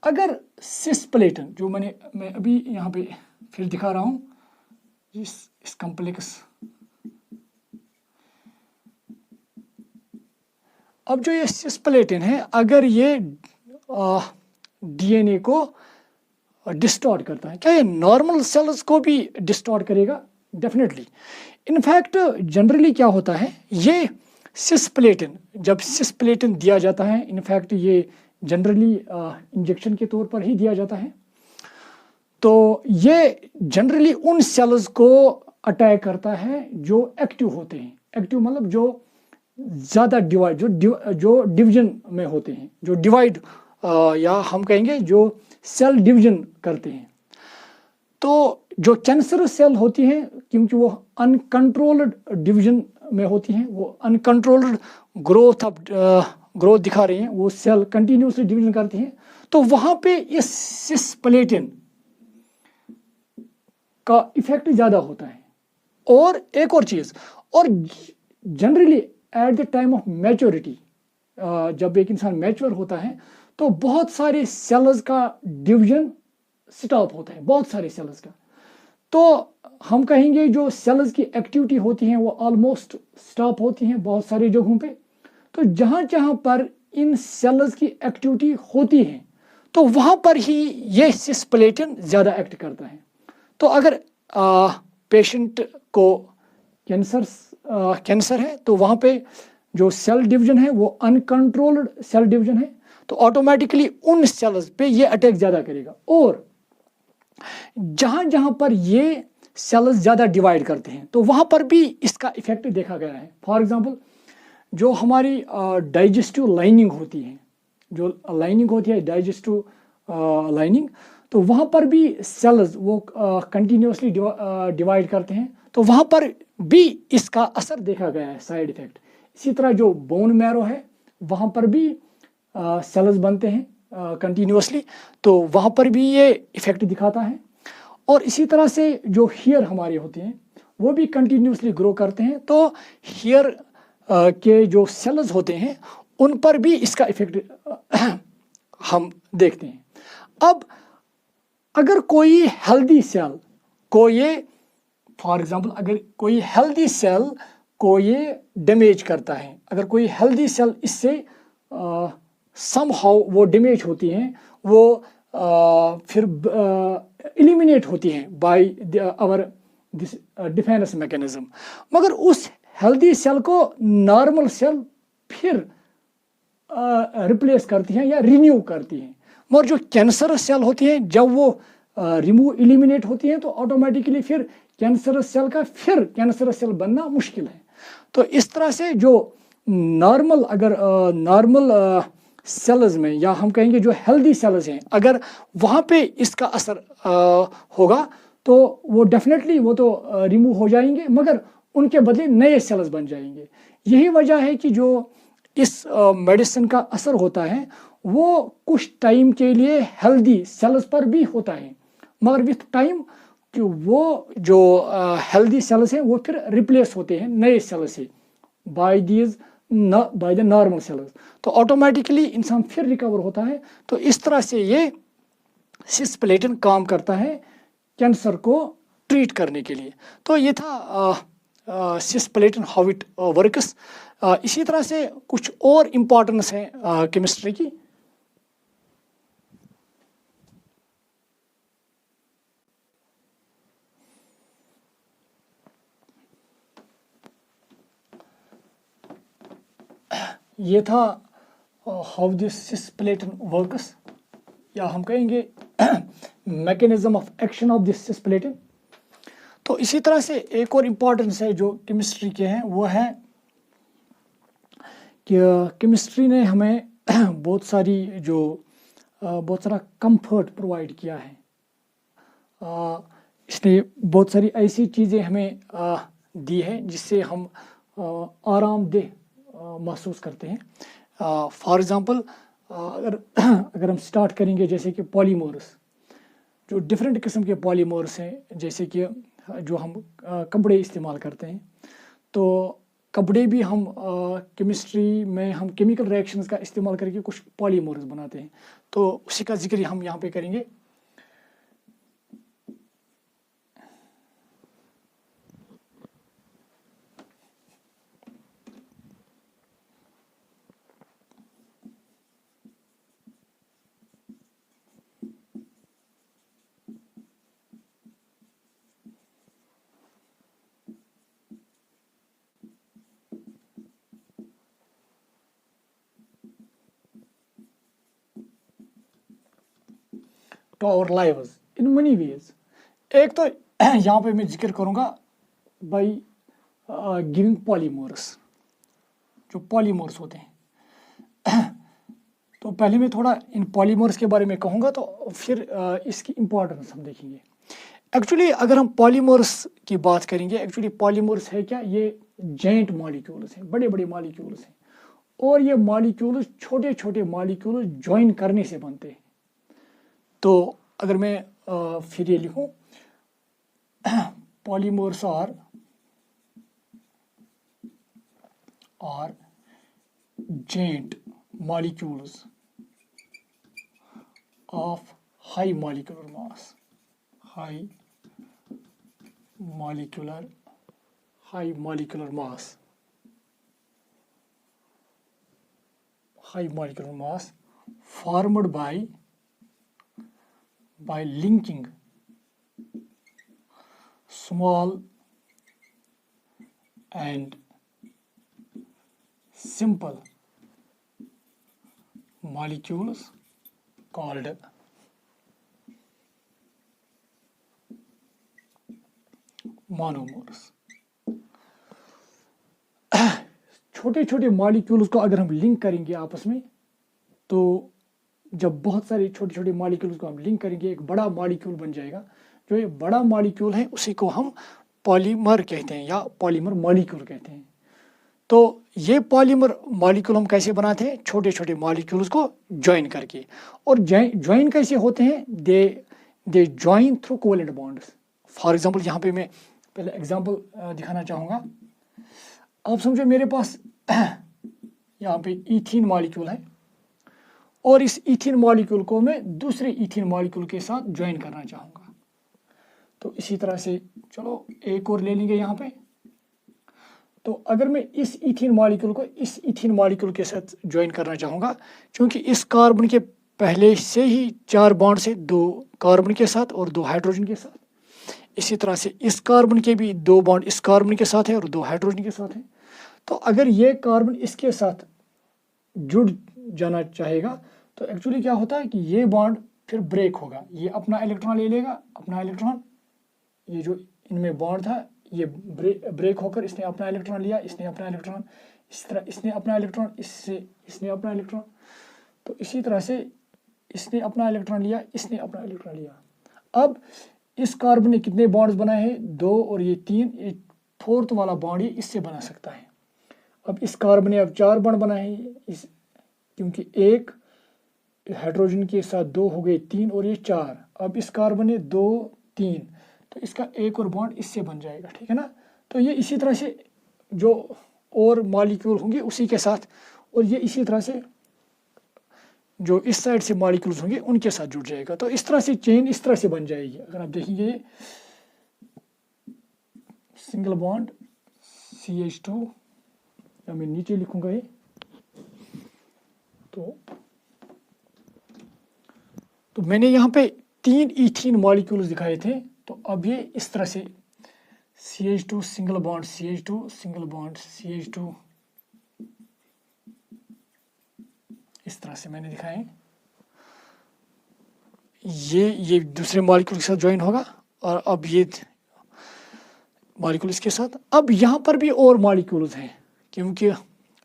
अगर सिस्प्लेटिन जो मैं अभी यहाँ पे फिर दिखा रहा हूँ इस कॉम्प्लेक्स, अब जो ये सिस्प्लेटिन है अगर ये डीएनए को डिस्टॉर्ट करता है, क्या ये नॉर्मल सेल्स को भी डिस्टॉर्ट करेगा? डेफिनेटली। इनफैक्ट जनरली क्या होता है, ये सिस्प्लेटिन जब सिस्प्लेटिन दिया जाता है, इनफैक्ट ये जनरली इंजेक्शन के तौर पर ही दिया जाता है, तो ये जनरली उन सेल्स को अटैक करता है जो एक्टिव होते हैं। एक्टिव मतलब जो ज़्यादा डिवाइड जो डिवीजन में होते हैं, जो डिवाइड या हम कहेंगे जो सेल डिवीजन करते हैं। तो जो कैंसर सेल होती हैं क्योंकि वो अनकंट्रोल्ड डिवीजन में होती हैं, वो अनकंट्रोल्ड ग्रोथ दिखा रही हैं, वो सेल कंटिन्यूसली डिवीजन करती हैं, तो वहाँ पे इस सिस्प्लेटिन का इफेक्ट ज़्यादा होता है। और एक और चीज़, और generally at the time of maturity, जब एक इंसान मैच्योर होता है तो बहुत सारे सेल्स का डिवीजन स्टॉप होता है, बहुत सारे सेल्स का। तो हम कहेंगे जो सेल्स की एक्टिविटी होती हैं वो ऑलमोस्ट स्टॉप होती हैं बहुत सारी जगहों पे। तो जहाँ जहाँ पर इन सेल्स की एक्टिविटी होती है तो वहाँ पर ही ये सिस्प्लेटिन ज़्यादा एक्ट करता है। तो अगर पेशेंट को कैंसर है तो वहाँ पे जो सेल डिवीजन है वो अनकंट्रोल्ड सेल डिवीजन है, तो ऑटोमेटिकली उन सेल्स पे ये अटैक ज़्यादा करेगा। और जहाँ जहाँ पर ये सेल्स ज़्यादा डिवाइड करते हैं तो वहाँ पर भी इसका इफेक्ट देखा गया है। फॉर एग्जांपल जो हमारी डाइजेस्टिव लाइनिंग होती है, जो लाइनिंग होती है डाइजेस्टिव लाइनिंग, तो वहाँ पर भी सेल्स वो कंटिन्यूसली डिवाइड करते हैं, तो वहाँ पर भी इसका असर देखा गया है, साइड इफेक्ट। इसी तरह जो बोन मैरो है वहाँ पर भी सेल्स बनते हैं कंटिन्यूसली, तो वहाँ पर भी ये इफेक्ट दिखाता है। और इसी तरह से जो हेयर हमारे होते हैं वो भी कंटिन्यूसली ग्रो करते हैं, तो हेयर के जो सेल्स होते हैं उन पर भी इसका इफेक्ट हम देखते हैं। अब अगर कोई हेल्दी सेल को ये, फॉर एग्जांपल अगर कोई हेल्दी सेल को ये डैमेज करता है, अगर कोई हेल्दी सेल इससे समहाउ वो डैमेज होती हैं, वो फिर एलिमिनेट होती हैं by our this defence mechanism, मगर उस हेल्दी सेल को नॉर्मल सेल फिर रिप्लेस करती हैं या रिन्यू करती हैं। मगर जो कैंसरस सेल होती हैं जब वो रिमूव एलिमिनेट होती हैं तो ऑटोमेटिकली फिर कैंसरस सेल का फिर कैंसरस सेल बनना मुश्किल है। तो इस तरह से जो नॉर्मल अगर नॉर्मल सेल्स में या हम कहेंगे जो हेल्दी सेल्स हैं अगर वहाँ पे इसका असर होगा तो वो डेफिनेटली वो तो रिमूव हो जाएंगे मगर उनके बदले नए सेल्स बन जाएंगे। यही वजह है कि जो इस मेडिसिन का असर होता है वो कुछ टाइम के लिए हेल्दी सेल्स पर भी होता है मगर विथ टाइम कि वो जो हेल्दी सेल्स हैं वो फिर रिप्लेस होते हैं नए सेल्स से बाय द नॉर्मल सेल्स। तो ऑटोमेटिकली इंसान फिर रिकवर होता है। तो इस तरह से ये सिस्प्लेटिन काम करता है कैंसर को ट्रीट करने के लिए। तो ये था सिस्प्लेटिन हाउ इट वर्क्स। इसी तरह से कुछ और इम्पोर्टेंस है केमिस्ट्री की। ये था हाउ दिस सिस्प्लेटिन वर्क्स या हम कहेंगे mechanism of action of this cisplatin. तो इसी तरह से एक और इम्पोर्टेंस है जो केमिस्ट्री के हैं वो है कि केमिस्ट्री ने हमें बहुत सारा कंफर्ट प्रोवाइड किया है। इसने बहुत सारी ऐसी चीज़ें हमें दी है जिससे हम आरामदेह महसूस करते हैं। फॉर एग्ज़ाम्पल अगर हम स्टार्ट करेंगे जैसे कि पॉलीमर्स, जो डिफरेंट किस्म के पॉलीमर्स हैं जैसे कि जो हम कपड़े इस्तेमाल करते हैं तो कपड़े भी हम केमिस्ट्री में हम केमिकल रिएक्शंस का इस्तेमाल करके कुछ पॉलीमर्स बनाते हैं। तो उसी का जिक्र हम यहाँ पे करेंगे। to our lives in many ways। एक तो यहाँ पे मैं जिक्र करूँगा बाई गिविंग पॉलीमर्स, जो पॉलीमर्स होते हैं। तो पहले मैं थोड़ा इन पॉलीमर्स के बारे में कहूँगा तो फिर इसकी इम्पोर्टेंस हम देखेंगे। एक्चुअली अगर हम पॉलीमर्स की बात करेंगे, एक्चुअली पॉलीमर्स है क्या, ये जॉइंट मॉलिक्यूल्स हैं, बड़े बड़े मॉलिक्यूल्स हैं और ये मॉलिक्यूल्स छोटे छोटे मॉलिक्यूल्स ज्वाइन करने से बनते हैं। तो अगर मैं फिर ये लिखूं polymers are joint molecules of high molecular mass, high molecular mass formed by linking small and simple molecules called monomers। छोटे छोटे मॉलिक्यूल्स को अगर हम लिंक करेंगे आपस में, तो जब बहुत सारे छोटे छोटे मॉलिक्यूल्स को हम लिंक करेंगे एक बड़ा मॉलिक्यूल बन जाएगा। जो ये बड़ा मॉलिक्यूल है उसी को हम पॉलीमर कहते हैं या पॉलीमर मॉलिक्यूल कहते हैं। तो ये पॉलीमर मॉलिक्यूल हम कैसे बनाते हैं, छोटे छोटे मॉलिक्यूल्स को ज्वाइन करके। और ज्वाइन कैसे होते हैं, they join through covalent bonds. For example यहाँ पे मैं पहले एग्जांपल दिखाना चाहूँगा। आप समझो मेरे पास यहाँ पे इथीन मॉलिक्यूल है और इस इथीन मॉलिक्यूल को मैं दूसरे इथीन मॉलिक्यूल के साथ ज्वाइन करना चाहूँगा। तो इसी तरह से चलो एक और ले लेंगे यहाँ पे। तो अगर मैं इस इथीन मॉलिक्यूल को इस इथीन मॉलिक्यूल के साथ ज्वाइन करना चाहूँगा, क्योंकि इस कार्बन के पहले से ही 4 बॉन्ड से 2 कार्बन के साथ और 2 हाइड्रोजन के साथ, इसी तरह से इस कार्बन के भी 2 बॉन्ड इस कार्बन के साथ है और 2 हाइड्रोजन के साथ है। तो अगर ये कार्बन इसके साथ जुड़ जाना चाहेगा तो एक्चुअली क्या होता है कि ये बॉन्ड फिर ब्रेक होगा, ये अपना इलेक्ट्रॉन ले लेगा, अपना इलेक्ट्रॉन, ये जो इनमें बॉन्ड था ये ब्रेक होकर इसने अपना इलेक्ट्रॉन लिया, इसने अपना इलेक्ट्रॉन, इस तरह इसने अपना इलेक्ट्रॉन, इसने अपना इलेक्ट्रॉन, तो इसी तरह से इसने अपना इलेक्ट्रॉन लिया, इसने अपना इलेक्ट्रॉन लिया। अब इस कार्बन ने कितने बॉन्ड्स बनाए हैं? 2 और ये 3, एक फोर्थ वाला बॉन्ड ये इससे बना सकता है। अब इस कार्बन ने अब 4 बॉन्ड बनाए हैं, इस क्योंकि एक हाइड्रोजन के साथ 2 हो गए 3 और ये 4। अब इस कार्बन ने 2 3, तो इसका एक और बॉन्ड इससे बन जाएगा, ठीक है ना। तो ये इसी तरह से जो और मॉलिक्यूल होंगे उसी के साथ, और ये इसी तरह से जो इस साइड से मॉलिक्यूल्स होंगे उनके साथ जुड़ जाएगा। तो इस तरह से चेन इस तरह से बन जाएगी। अगर आप देखेंगे सिंगल बॉन्ड CH2, या मैं नीचे लिखूंगा ये, तो मैंने यहाँ पे 3 ईथीन मॉलिक्यूल्स दिखाए थे। तो अब ये इस तरह से CH2 single bond CH2 single bond CH2 इस तरह से मैंने दिखाए। ये दूसरे मॉलिक्यूल के साथ ज्वाइन होगा, और अब ये मॉलिक्यूल इसके साथ। अब यहाँ पर भी और मॉलिक्यूल्स हैं, क्योंकि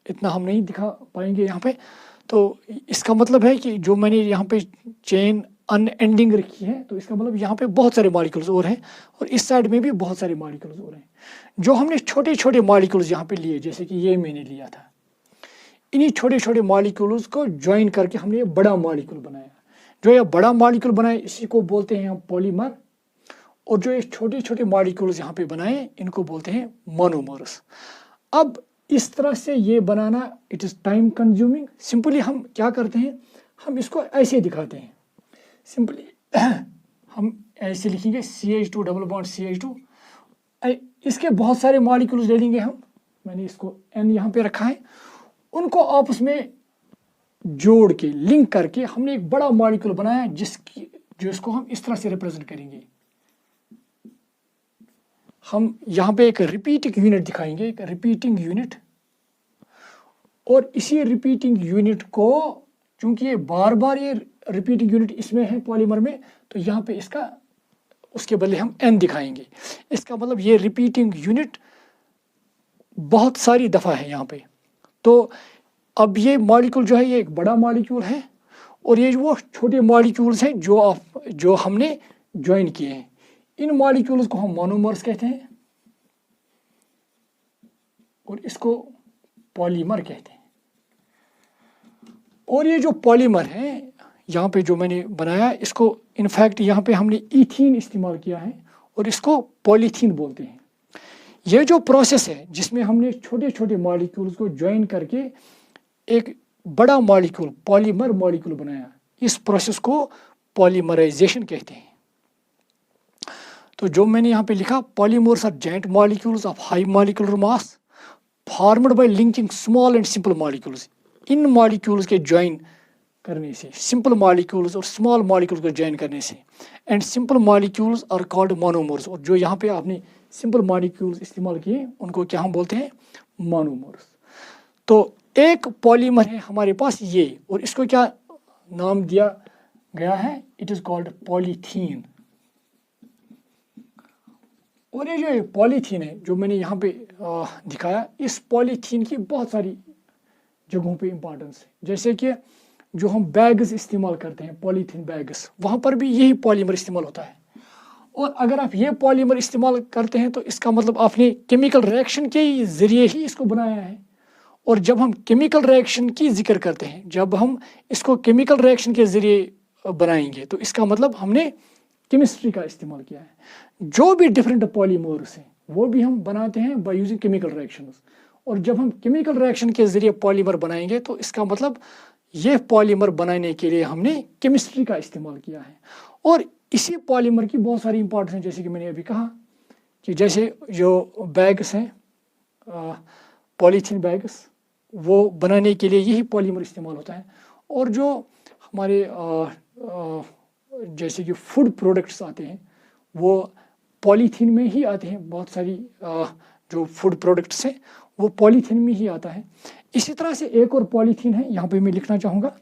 इतना हम नहीं दिखा पाएंगे यहाँ पे। तो इसका मतलब है कि जो मैंने यहाँ पे चेन अनएंडिंग रखी है, तो इसका मतलब यहाँ पे बहुत सारे मॉलिक्यूल्स और हैं, और इस साइड में भी बहुत सारे मॉलिक्यूल्स और हैं। जो हमने छोटे छोटे मॉलिक्यूल्स यहाँ पे लिए, जैसे कि ये मैंने लिया था, इन्हीं छोटे छोटे मॉलिक्यूल्स को ज्वाइन करके हमने ये बड़ा मॉलिक्यूल बनाया। जो ये बड़ा मॉलिक्यूल बनाए इसी को बोलते हैं हम पॉलीमर, और जो ये छोटे छोटे मॉलिक्यूल्स यहाँ पे बनाए इनको बोलते हैं मोनोमर्स। अब इस तरह से ये बनाना it is time consuming. Simply हम क्या करते हैं, हम इसको ऐसे दिखाते हैं। सिंपली हम ऐसे लिखेंगे CH2 डबल बॉन्ड CH2, इसके बहुत सारे मॉलिक्यूल्स ले लेंगे हम, मैंने इसको N यहाँ पे रखा है, उनको आपस में जोड़ के लिंक करके हमने एक बड़ा मॉलिक्यूल बनाया, जिसको हम इस तरह से रिप्रेजेंट करेंगे। हम यहाँ पे एक रिपीटिंग यूनिट दिखाएंगे, एक रिपीटिंग यूनिट, और इसी रिपीटिंग यूनिट को, चूंकि ये बार बार ये रिपीटिंग यूनिट इसमें है पॉलीमर में, तो यहाँ पे इसका उसके बदले हम N दिखाएंगे। इसका मतलब ये रिपीटिंग यूनिट बहुत सारी दफ़ा है यहाँ पे। तो अब ये मॉलिक्यूल जो है ये एक बड़ा मॉलिक्यूल है, और ये वो छोटे मॉलिक्यूल्स हैं जो हमने ज्वाइन किए हैं। इन मॉलिक्यूल्स को हम मोनोमर्स कहते हैं, और इसको पॉलीमर कहते हैं। और ये जो पॉलीमर है यहाँ पे जो मैंने बनाया, इसको इनफैक्ट यहाँ पे हमने ईथीन इस्तेमाल किया है, और इसको पॉलीथीन बोलते हैं। ये जो प्रोसेस है जिसमें हमने छोटे छोटे मॉलिक्यूल्स को ज्वाइन करके एक बड़ा मॉलिक्यूल पॉलीमर मॉलिक्यूल बनाया, इस प्रोसेस को पॉलीमराइजेशन कहते हैं। तो जो मैंने यहाँ पे लिखा, polymers are joint molecules of high molecular mass formed by linking small and simple molecules. इन मॉलिक्यूल्स के ज्वाइन करने से, सिंपल मॉलिक्यूल्स और स्मॉल मॉलिक्यूल्स को ज्वाइन करने से, and simple molecules are called monomers. और जो यहाँ पे आपने सिंपल मॉलिक्यूल्स इस्तेमाल किए उनको क्या हम बोलते हैं? मोनोमर्स। तो एक पॉलीमर है हमारे पास ये, और इसको क्या नाम दिया गया है? It is called polythene. और ये जो पॉलीथीन है जो मैंने यहाँ पे दिखाया, इस पॉलीथीन की बहुत सारी जगहों पे इम्पोर्टेंस है। जैसे कि जो हम बैग्स इस्तेमाल करते हैं, पॉलीथीन बैग्स, वहाँ पर भी यही पॉलीमर इस्तेमाल होता है। और अगर आप ये पॉलीमर इस्तेमाल करते हैं तो इसका मतलब आपने केमिकल रिएक्शन के ज़रिए ही इसको बनाया है। और जब हम केमिकल रिएक्शन की जिक्र करते हैं, जब हम इसको केमिकल रिएक्शन के ज़रिए बनाएंगे, तो इसका मतलब हमने केमिस्ट्री का इस्तेमाल किया है। जो भी डिफरेंट पॉलीमर्स हैं वो भी हम बनाते हैं बाय यूजिंग केमिकल रिएक्शंस। और जब हम केमिकल रिएक्शन के ज़रिए पॉलीमर बनाएंगे तो इसका मतलब ये पॉलीमर बनाने के लिए हमने केमिस्ट्री का इस्तेमाल किया है। और इसी पॉलीमर की बहुत सारी इंपॉर्टेंस है, जैसे कि मैंने अभी कहा कि जैसे जो बैग्स हैं, पॉलीथीन बैग्स, वो बनाने के लिए यही पॉलीमर इस्तेमाल होता है। और जो हमारे जैसे कि फूड प्रोडक्ट्स आते हैं वो पॉलीथीन में ही आते हैं। बहुत सारी जो फूड प्रोडक्ट्स हैं वो पॉलीथीन में ही आता है। इसी तरह से एक और पॉलीथीन है, यहाँ पे मैं लिखना चाहूँगा,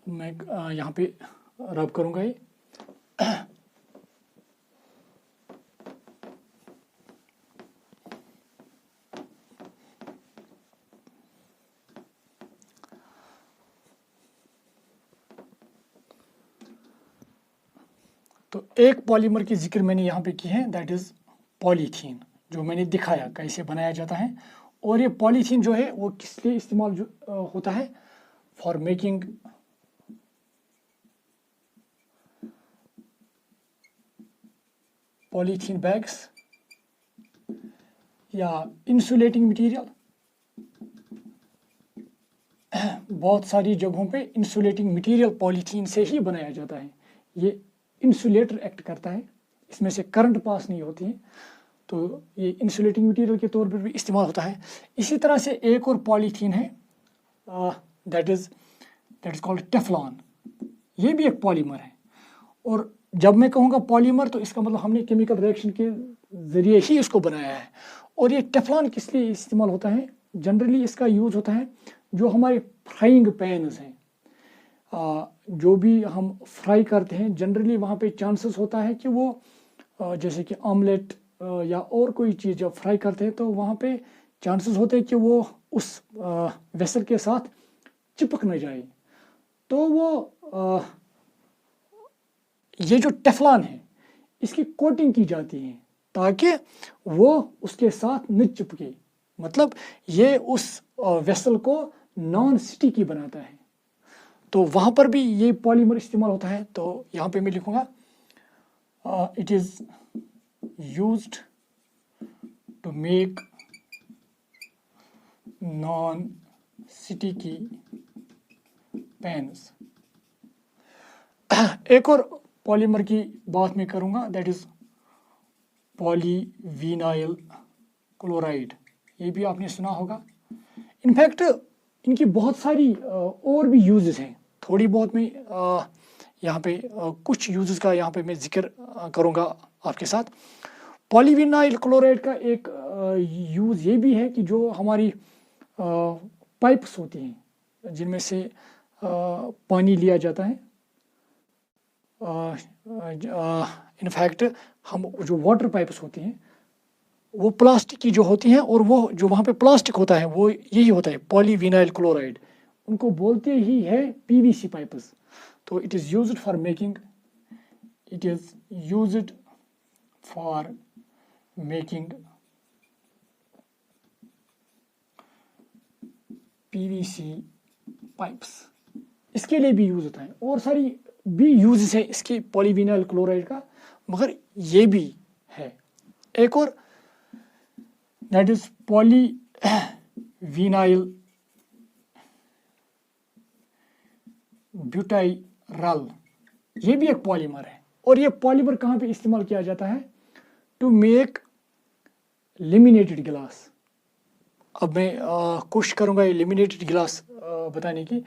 मैं यहाँ पे रब करूँगा ये। तो एक पॉलीमर की जिक्र मैंने यहाँ पे की है, दैट इज़ पॉलीथीन, जो मैंने दिखाया कैसे बनाया जाता है। और ये पॉलीथीन जो है वो किस लिए इस्तेमाल होता है, फॉर मेकिंग पॉलीथीन बैग्स या इंसुलेटिंग मटेरियल। बहुत सारी जगहों पे इंसुलेटिंग मटेरियल पॉलीथीन से ही बनाया जाता है। ये इंसुलेटर एक्ट करता है, इसमें से करंट पास नहीं होती है, तो ये इंसुलेटिंग मटेरियल के तौर पर भी इस्तेमाल होता है। इसी तरह से एक और पॉलीथीन है, दैट इज़ कॉल्ड टेफ्लॉन। ये भी एक पॉलीमर है। और जब मैं कहूँगा पॉलीमर तो इसका मतलब हमने केमिकल रिएक्शन के ज़रिए ही इसको बनाया है। और ये टेफ्लॉन किस लिए इस्तेमाल होता है, जनरली इसका यूज़ होता है जो हमारे फ्राइंग पैन्स हैं, जो भी हम फ्राई करते हैं, जनरली वहाँ पे चांसेस होता है कि वो जैसे कि ऑमलेट या और कोई चीज़ जब फ्राई करते हैं तो वहाँ पे चांसेस होते हैं कि वो उस वेसल के साथ चिपक न जाए। तो वो ये जो टेफ्लॉन है इसकी कोटिंग की जाती है ताकि वो उसके साथ न चिपके, मतलब ये उस वेसल को नॉन स्टिकी बनाता है। तो वहाँ पर भी ये पॉलीमर इस्तेमाल होता है। तो यहाँ पे मैं लिखूँगा it is used to make non sticky pans. एक और पॉलीमर की बात मैं करूँगा, दैट इज़ पॉलीविनाइल क्लोराइड। ये भी आपने सुना होगा। इनफैक्ट इनकी बहुत सारी और भी यूजेस हैं। थोड़ी बहुत मैं यहाँ पे कुछ यूजेस का यहाँ पे मैं जिक्र करूँगा आपके साथ। पॉलीविनाइल क्लोराइड का एक यूज़ ये भी है कि जो हमारी पाइप्स होती हैं जिनमें से पानी लिया जाता है, इनफैक्ट हम जो वाटर पाइप्स होती हैं वो प्लास्टिक की जो होती हैं, और वो जो वहाँ पे प्लास्टिक होता है वो यही होता है पॉलीविनाइल क्लोराइड, उनको बोलते ही है पीवीसी पाइप्स। तो it is used for making PVC pipes, इसके लिए भी यूज़ होता है। और सारी भी यूजेस है इसके पॉलीविनाइल क्लोराइड का, मगर ये भी है एक और, दैट इज पॉलीविनाइल ब्यूटाइरल। ये भी एक पॉलीमर है। और ये पॉलीमर कहाँ पे इस्तेमाल किया जाता है, टू मेक लेमिनेटेड गिलास। अब मैं कोशिश करूँगा ये लेमिनेटेड गिलास बताने की।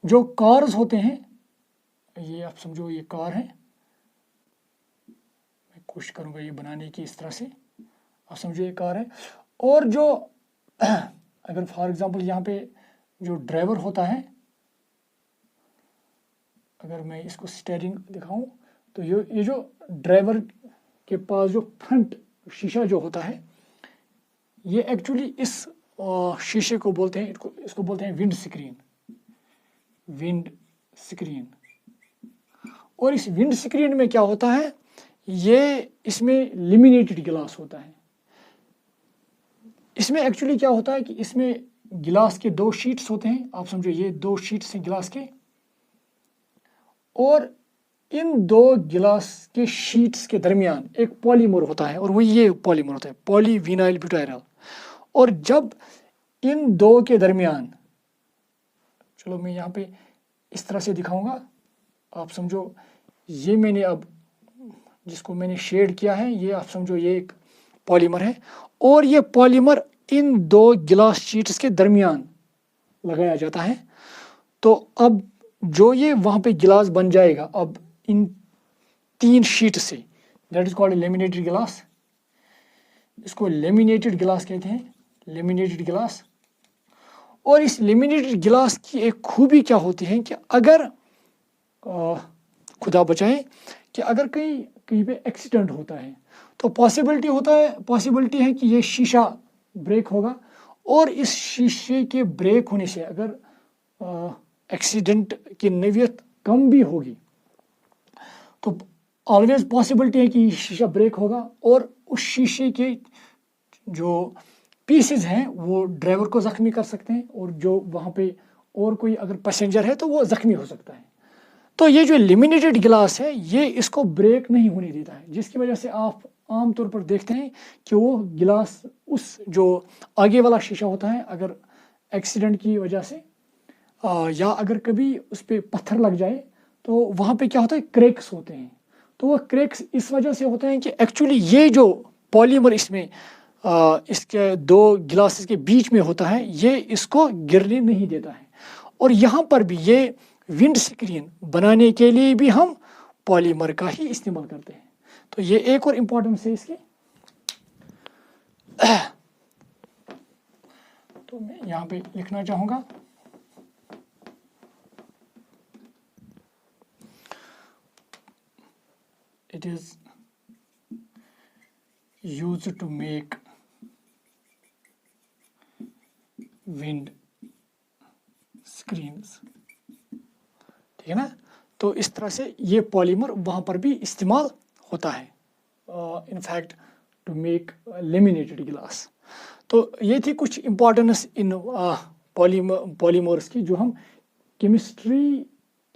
जो कार्स होते हैं, ये आप समझो ये कार है, मैं कोशिश करूँगा ये बनाने की इस तरह से, आप समझो ये कार है। और जो अगर फॉर एग्जांपल यहाँ पे जो ड्राइवर होता है, अगर मैं इसको स्टीयरिंग दिखाऊं तो ये जो ड्राइवर के पास जो फ्रंट शीशा जो होता है, ये एक्चुअली इस शीशे को बोलते हैं, इसको बोलते हैं विंड स्क्रीन। और इस विंड स्क्रीन में क्या होता है, ये इसमें लेमिनेटेड गिलास होता है। इसमें एक्चुअली क्या होता है कि इसमें गिलास के 2 शीट्स होते हैं, आप समझो ये 2 शीट्स हैं गिलास के, और इन 2 गिलास के शीट्स के दरमियान एक पॉलीमर होता है, और वो ये पॉलीमर होता है पॉलीविनाइल ब्यूटाइरल। और जब इन 2 के दरमियान, चलो मैं यहाँ पे इस तरह से दिखाऊंगा, आप समझो ये मैंने अब जिसको मैंने शेड किया है, ये आप समझो ये एक पॉलीमर है, और ये पॉलीमर इन 2 गिलास शीट्स के दरमियान लगाया जाता है। तो अब जो ये वहाँ पे गिलास बन जाएगा, अब इन 3 शीट से, दैट इज कॉल्ड लेमिनेटेड गिलास। इसको लेमिनेटेड गिलास कहते हैं, लेमिनेटेड गिलास। और इस लेमिनेटेड गिलास की एक खूबी क्या होती है कि अगर खुदा बचाए कि अगर कहीं पे एक्सीडेंट होता है तो पॉसिबिलिटी है कि ये शीशा ब्रेक होगा, और इस शीशे के ब्रेक होने से अगर एक्सीडेंट की नवीयत कम भी होगी तो ऑलवेज पॉसिबिलिटी है कि शीशा ब्रेक होगा, और उस शीशे के जो पीसेज हैं वो ड्राइवर को ज़ख्मी कर सकते हैं, और जो वहाँ पे और कोई अगर पैसेंजर है तो वो ज़ख्मी हो सकता है। तो ये जो लेमिनेटेड गिलास है ये इसको ब्रेक नहीं होने देता है, जिसकी वजह से आप आमतौर पर देखते हैं कि वो गिलास उस जो आगे वाला शीशा होता है अगर एक्सीडेंट की वजह से या अगर कभी उस पर पत्थर लग जाए तो वहाँ पे क्या होता है, क्रैक्स होते हैं। तो वो क्रैक्स इस वजह से होते हैं कि एक्चुअली ये जो पॉलीमर इसमें इसके दो गिलासेस के बीच में होता है ये इसको गिरने नहीं देता है। और यहाँ पर भी ये विंड स्क्रीन बनाने के लिए भी हम पॉलीमर का ही इस्तेमाल करते हैं। तो ये एक और इम्पोर्टेंस है इसकी। तो मैं यहाँ पे लिखना चाहूँगा it is used to make wind screens, ठीक है ना। तो इस तरह से ये पॉलीमर वहाँ पर भी इस्तेमाल होता है इनफैक्ट टू मेक लेमिनेटेड गिलास। तो ये थी कुछ इम्पोर्टेंस इन पॉलीमर्स की जो हम केमिस्ट्री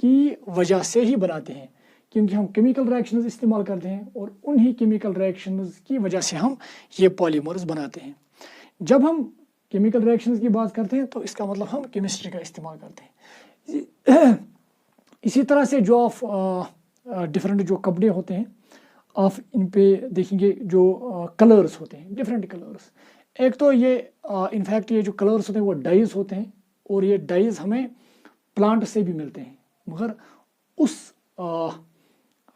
की वजह से ही बनाते हैं, क्योंकि हम केमिकल रिएक्शंस इस्तेमाल करते हैं और उन्हीं केमिकल रिएक्शंस की वजह से हम ये पॉलीमर्स बनाते हैं। जब हम केमिकल रिएक्शंस की बात करते हैं तो इसका मतलब हम केमिस्ट्री का इस्तेमाल करते हैं। इसी तरह से जो आप डिफरेंट जो कपड़े होते हैं आप इन पे देखेंगे जो कलर्स होते हैं, डिफरेंट कलर्स। एक तो ये इनफैक्ट ये जो कलर्स होते हैं वो डाइज होते हैं, और ये डाइज हमें प्लांट से भी मिलते हैं मगर उस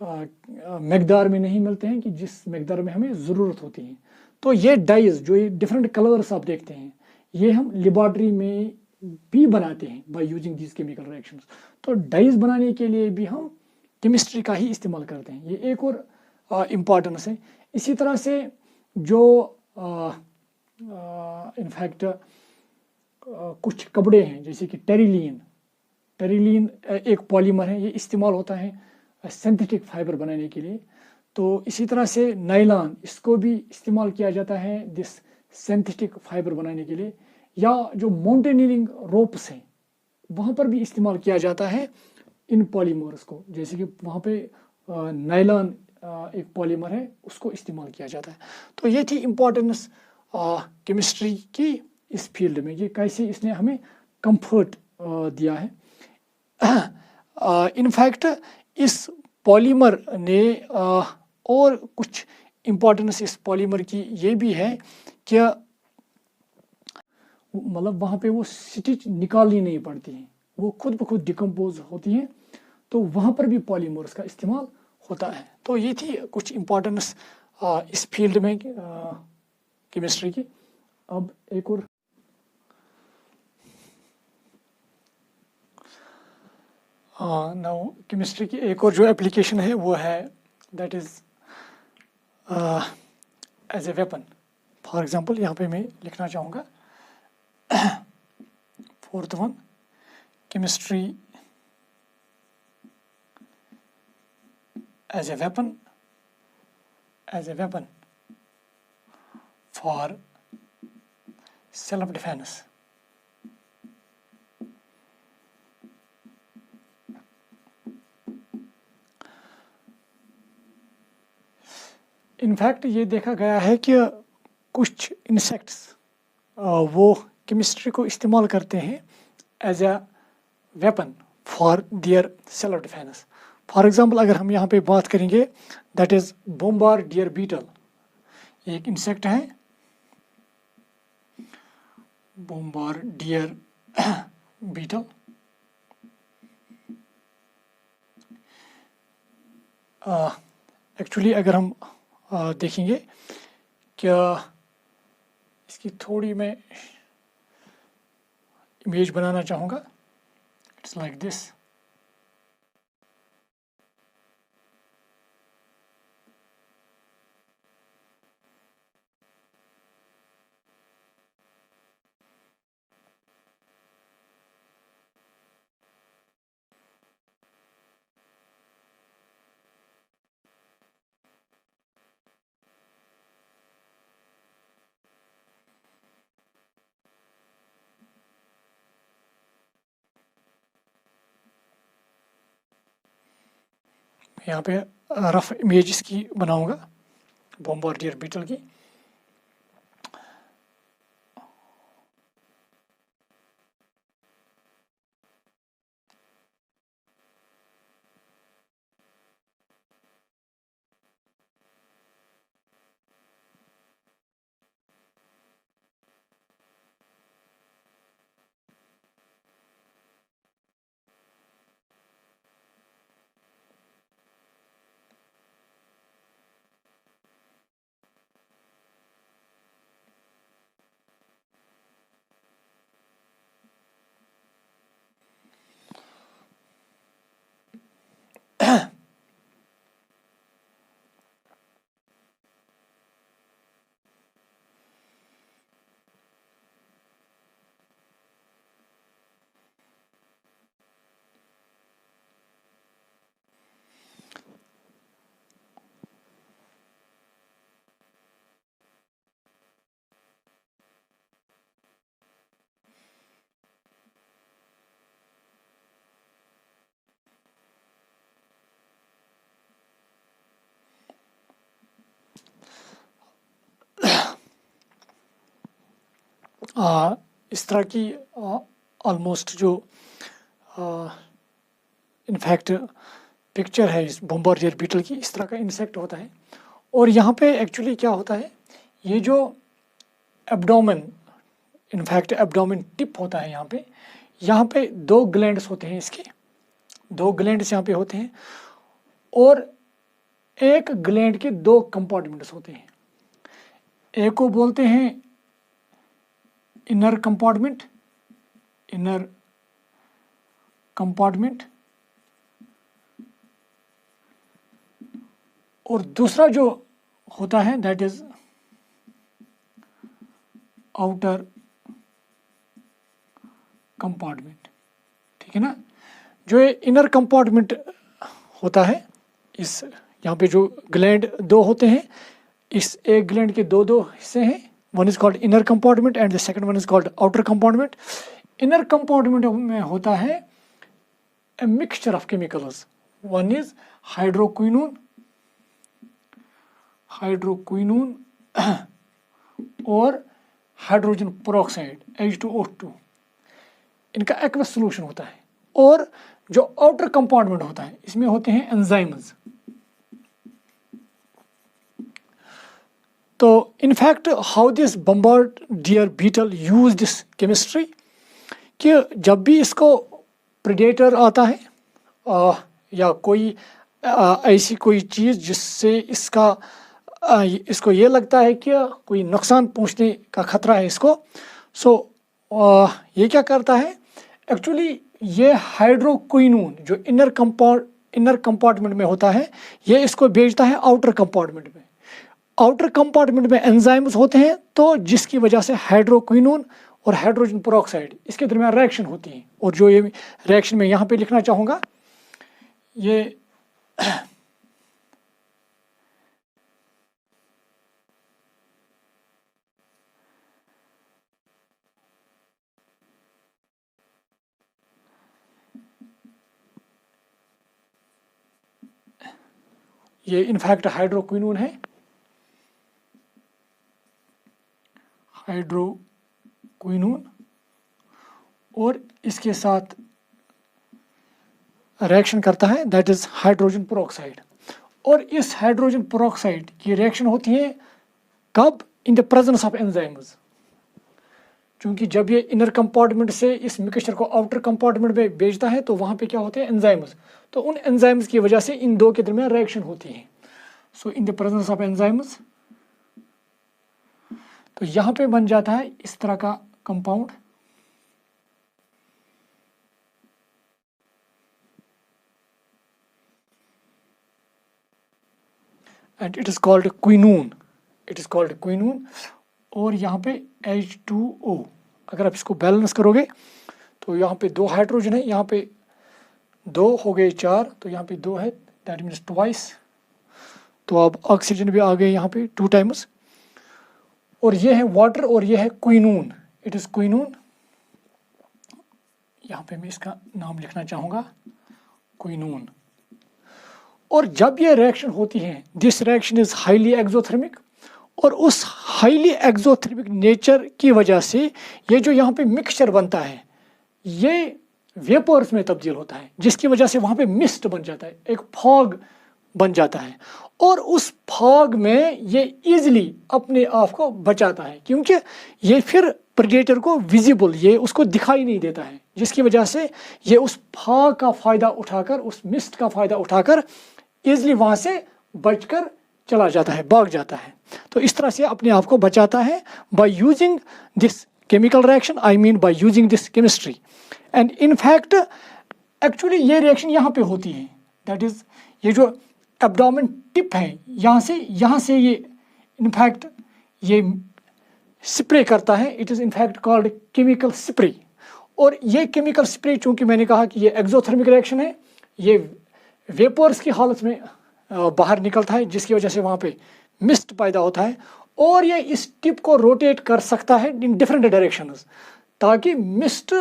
मकदार में नहीं मिलते हैं कि जिस मकदार में हमें ज़रूरत होती है। तो ये डाइज जो ये डिफरेंट कलर्स आप देखते हैं ये हम लेबॉर्ट्री में भी बनाते हैं by using this chemical reactions. तो डाइज बनाने के लिए भी हम केमिस्ट्री का ही इस्तेमाल करते हैं, ये एक और इम्पॉर्टेंस है। इसी तरह से जो इनफैक्ट कुछ कपड़े हैं जैसे कि टेरिलीन एक पॉलीमर है, ये इस्तेमाल होता है सिंथेटिक फाइबर बनाने के लिए। तो इसी तरह से नायलॉन इसको भी इस्तेमाल किया जाता है दिस सिंथेटिक फाइबर बनाने के लिए, या जो माउंटेनियरिंग रोप्स हैं वहाँ पर भी इस्तेमाल किया जाता है इन पॉलीमर्स को, जैसे कि वहाँ पे नायलॉन एक पॉलीमर है उसको इस्तेमाल किया जाता है। तो ये थी इम्पोर्टेंस केमिस्ट्री की इस फील्ड में, ये कैसे इसने हमें कंफर्ट दिया है। इनफैक्ट इस पॉलीमर ने और कुछ इम्पोर्टेंस इस पॉलीमर की ये भी है कि मतलब वहाँ पे वो स्टिच निकालनी नहीं पड़ती हैं, वो खुद ब खुद डिकम्पोज होती हैं, तो वहाँ पर भी पॉलीमर्स का इस्तेमाल होता है। तो ये थी कुछ इम्पोर्टेंस इस फील्ड में केमिस्ट्री की। अब एक और नाउ केमिस्ट्री की एक और जो एप्लीकेशन है वो है that is as a weapon. For example यहाँ पे मैं लिखना चाहूँगा fourth one, chemistry as a weapon for self defense। In fact ये देखा गया है कि कुछ इंसेक्ट्स वो केमिस्ट्री को इस्तेमाल करते हैं as a weapon for their self defence. For example अगर हम यहाँ पे बात करेंगे दैट इज़ बोम्बार्डियर बीटल, एक इंसेक्ट है बोम्बार्डियर बीटल। एक्चुअली अगर हम देखेंगे क्या इसकी थोड़ी मैं इमेज बनाना चाहूँगा, इट्स लाइक दिस। यहाँ पे रफ इमेज इसकी बनाऊंगा बॉम्बार्डियर बीटल की। इस तरह की ऑलमोस्ट जो इनफैक्ट पिक्चर है इस बॉम्बार्डियर बीटल की, इस तरह का इंसेक्ट होता है। और यहाँ पे एक्चुअली क्या होता है, ये जो एब्डोमेन, इनफैक्ट एब्डोमेन टिप होता है, यहाँ पे 2 ग्लैंड्स होते हैं, इसके 2 ग्लैंड्स यहाँ पे होते हैं, और एक ग्लैंड के 2 कंपार्टमेंट्स होते हैं। एक को बोलते हैं इनर कंपार्टमेंट, और दूसरा जो होता है दैट इज आउटर कंपार्टमेंट। ठीक है ना। जो ये इनर कंपार्टमेंट होता है, इस यहाँ पे जो ग्लैंड 2 होते हैं, इस एक ग्लैंड के 2 हिस्से हैं। One is called inner compartment and the second one is called outer compartment. Inner compartment में होता है a mixture of chemicals. One is hydroquinone और हाइड्रोजन पेरोक्साइड H2O2, इनका एक्वस सोल्यूशन होता है। और जो आउटर कंपार्टमेंट होता है, इसमें होते हैं एंजाइम्स। तो in fact how this bombardier beetle use this chemistry, कि जब भी इसको प्रेडेटर आता है या कोई ऐसी कोई चीज़ जिससे इसको ये लगता है कि कोई नुकसान पहुंचने का खतरा है इसको, ये क्या करता है, एक्चुअली ये हाइड्रोक्विनोन जो इनर कंपार्टमेंट में होता है, ये इसको भेजता है आउटर कंपार्टमेंट में। आउटर कंपार्टमेंट में एंजाइम्स होते हैं, तो जिसकी वजह से हाइड्रोक्विनोन और हाइड्रोजन पेरोक्साइड इसके दरमियान रिएक्शन होती है। और जो ये रिएक्शन मैं यहाँ पे लिखना चाहूँगा, ये इनफैक्ट हाइड्रोक्विनोन है, हाइड्रोक्विनोन, और इसके साथ रिएक्शन करता है दैट इज हाइड्रोजन पेरोक्साइड। और इस हाइड्रोजन पेरोक्साइड की रिएक्शन होती है कब, इन द प्रेजेंस ऑफ एंजाइम्स। क्योंकि जब ये इनर कंपार्टमेंट से इस मिक्सचर को आउटर कंपार्टमेंट में भेजता है, तो वहाँ पे क्या होते हैं, एंजाइम्स। तो उन एंजाइम्स की वजह से इन 2 के दरमियान रिएक्शन होती है। So in the presence of enzymes, तो यहाँ पे बन जाता है इस तरह का compound, and it is called quinone, और यहाँ पे H2O। अगर आप इसको बैलेंस करोगे तो यहाँ पे 2 हाइड्रोजन है, यहाँ पे 2 हो गए 4, तो यहाँ पे 2 है, दैट मीन्स ट्वाइस। तो अब ऑक्सीजन भी आ गए यहाँ पे 2 टाइम्स। और ये है वाटर, और ये है क्विनोन, इट इज क्विनोन। यहाँ पे मैं इसका नाम लिखना चाहूँगा, क्विनोन। और जब ये रिएक्शन होती है, this reaction is highly exothermic, और उस हाईली एक्सोथर्मिक नेचर की वजह से ये जो यहाँ पे मिक्सचर बनता है ये वेपर्स में तब्दील होता है, जिसकी वजह से वहाँ पे मिस्ट बन जाता है, एक फॉग बन जाता है, और उस फॉग में ये इजीली अपने आप को बचाता है, क्योंकि ये फिर प्रेडेटर को विजिबल, ये उसको दिखाई नहीं देता है, जिसकी वजह से ये उस फॉग का फ़ायदा उठाकर, उस मिस्ट का फ़ायदा उठाकर इजीली वहाँ से बचकर चला जाता है, भाग जाता है। तो इस तरह से अपने आप को बचाता है by using this chemical reaction, I mean by using this chemistry. And in fact actually ये रिएक्शन यहाँ पे होती है, दैट इज़ ये जो एब्डोमेन टिप है यहाँ से ये इनफैक्ट ये स्प्रे करता है, it is in fact called chemical spray. और ये केमिकल स्प्रे चूँकि मैंने कहा कि ये एक्सोथर्मिक रिएक्शन है, ये वेपर्स की हालत में बाहर निकलता है, जिसकी वजह से वहाँ पे मिस्ट पैदा होता है, और ये इस टिप को रोटेट कर सकता है इन डिफरेंट डायरेक्शंस, ताकि मिस्ट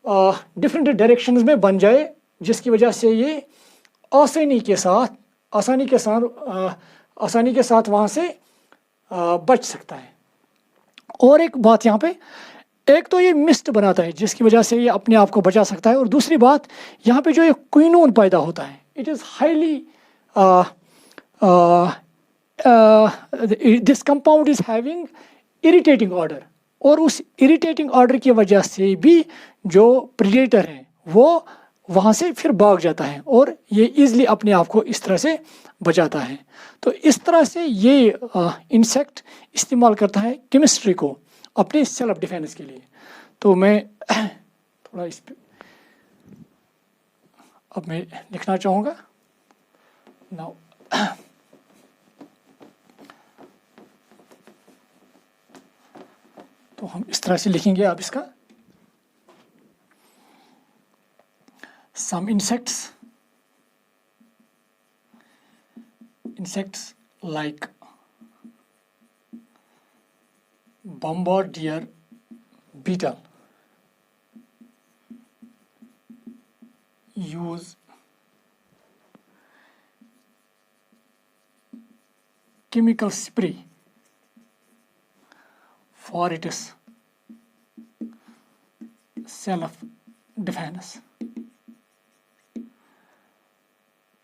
डिफरेंट डायरेक्शंस में बन जाए, जिसकी वजह से ये आसानी के साथ वहाँ से बच सकता है। और एक बात यहाँ पे, एक तो ये मिस्ट बनाता है जिसकी वजह से ये अपने आप को बचा सकता है, और दूसरी बात यहाँ पे जो ये क्विनोन पैदा होता है, it is highly this compound is having irritating order, और उस इरिटेटिंग ऑर्डर की वजह से भी जो प्रेडेटर है वो वहाँ से फिर भाग जाता है, और ये इज़िली अपने आप को इस तरह से बचाता है। तो इस तरह से ये इंसेक्ट इस्तेमाल करता है केमिस्ट्री को अपने सेल्फ डिफेंस के लिए। तो मैं थोड़ा इस पे अब मैं लिखना चाहूँगा नाउ। तो हम इस तरह से लिखेंगे अब इसका, some insects like bombardier beetle use chemical spray for its self defense.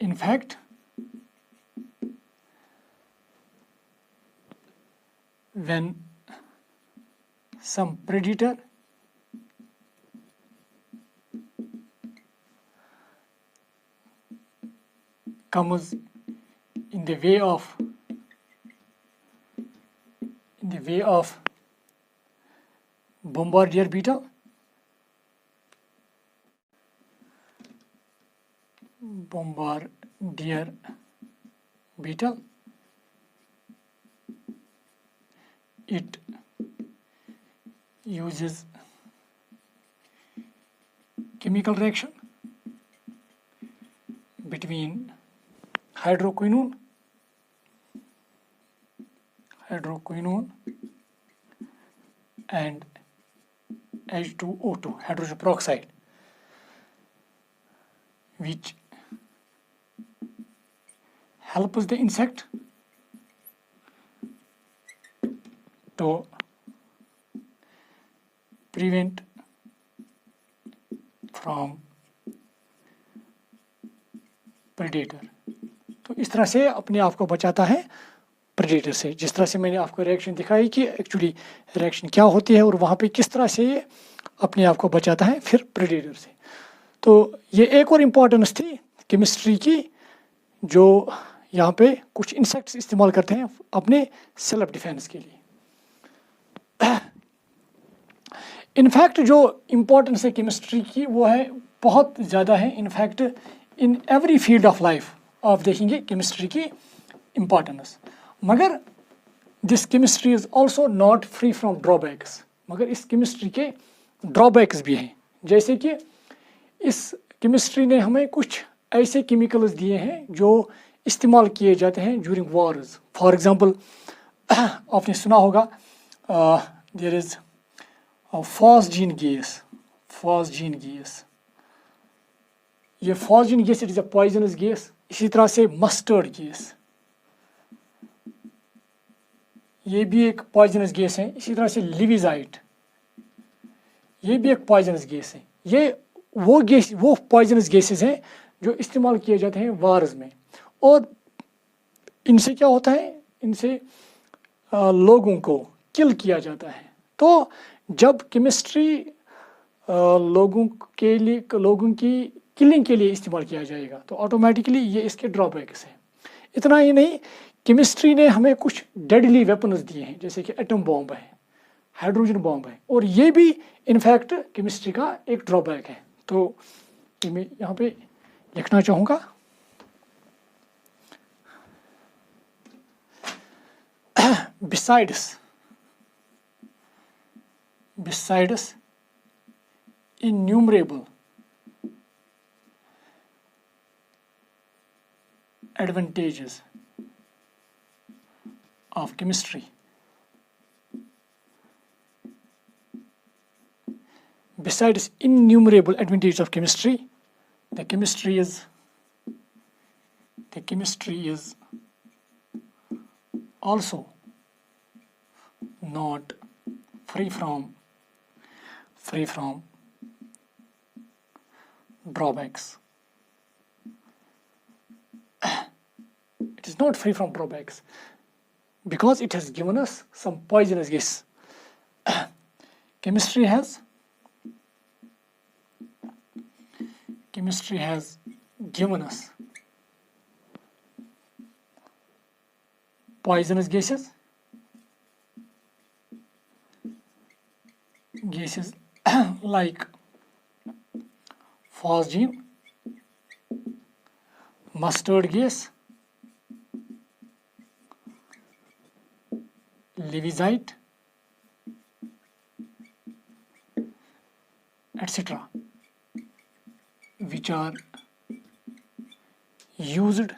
In fact, when some predator comes in the way of bombardier beetle, it uses chemical reaction between hydroquinone and H2O2, hydrogen peroxide, which helps the insect to prevent from predator। तो इस तरह से अपने आप को बचाता है predator से। जिस तरह से मैंने आपको रिएक्शन दिखाई कि एक्चुअली रिएक्शन क्या होती है और वहाँ पे किस तरह से ये अपने आप को बचाता है फिर प्रेडेटर से। तो ये एक और इम्पोर्टेंस थी केमिस्ट्री की, जो यहाँ पे कुछ इंसेक्ट्स इस्तेमाल करते हैं अपने सेल्फ डिफेंस के लिए। इनफैक्ट जो इम्पोर्टेंस है केमिस्ट्री की वो है बहुत ज़्यादा है। In fact in every field of life आप देखेंगे केमिस्ट्री की इम्पोर्टेंस। मगर this chemistry is also not free from drawbacks, मगर इस केमिस्ट्री के ड्रॉबैक्स भी हैं। जैसे कि इस केमिस्ट्री ने हमें कुछ ऐसे केमिकल्स दिए हैं जो इस्तेमाल किए जाते हैं ड्यूरिंग वॉर्स। फॉर एग्ज़ाम्पल आपने सुना होगा देयर इज़ phosgene gas ये phosgene gas it is a poisonous gas. इसी तरह से मस्टर्ड गैस, ये भी एक पॉइजनस गैस है। इसी तरह से लिविजाइट, ये भी एक पॉइजनस गैस है। ये वो पॉइजनस गैसेस हैं जो इस्तेमाल किए जाते हैं वार्स में, और इनसे क्या होता है, इनसे लोगों को किल किया जाता है। तो जब केमिस्ट्री लोगों की किलिंग के लिए इस्तेमाल किया जाएगा तो ऑटोमेटिकली ये इसके ड्रॉबैक्स हैं। इतना ही नहीं, केमिस्ट्री ने हमें कुछ डेडली वेपन्स दिए हैं, जैसे कि एटम बॉम्ब है, हाइड्रोजन बॉम्ब है, और ये भी इनफैक्ट केमिस्ट्री का एक ड्रॉबैक है। तो ये मैं यहाँ पे लिखना चाहूँगा। besides innumerable advantages of chemistry, besides innumerable advantages of chemistry, the chemistry is also not free from drawbacks. It is not free from drawbacks because it has given us some poisonous gas. Chemistry has given us poisonous gases like phosgene, mustard gas, livizite, etc., which are used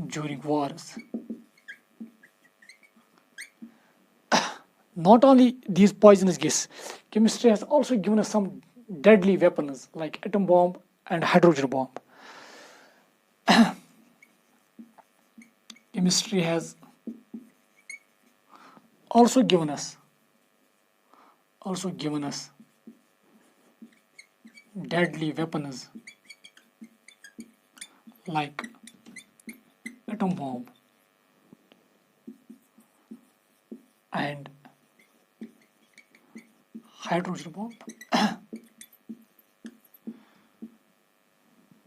during wars. Not only these poisonous gases, chemistry has also given us some deadly weapons like atom bomb and hydrogen bomb. Chemistry has also given us deadly weapons like atom bomb and hydrogen bomb.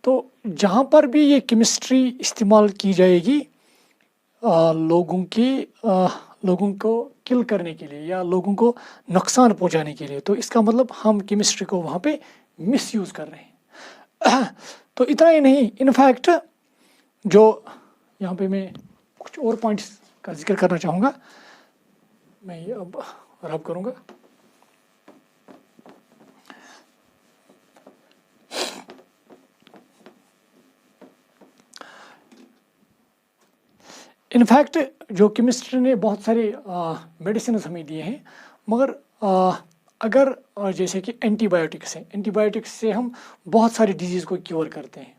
तो जहाँ पर भी ये chemistry इस्तेमाल की जाएगी लोगों को किल करने के लिए या लोगों को नुकसान पहुँचाने के लिए, तो इसका मतलब हम केमिस्ट्री को वहाँ पे मिसयूज़ कर रहे हैं। तो इतना ही नहीं, इनफैक्ट जो यहाँ पे मैं कुछ और पॉइंट्स का जिक्र करना चाहूँगा, मैं ये अब रब करूँगा। इनफैक्ट जो केमिस्ट्री ने बहुत सारे मेडिसिन हमें दिए हैं, मगर अगर जैसे कि एंटीबायोटिक्स हैं, एंटीबायोटिक्स से हम बहुत सारी डिजीज़ को क्योर करते हैं,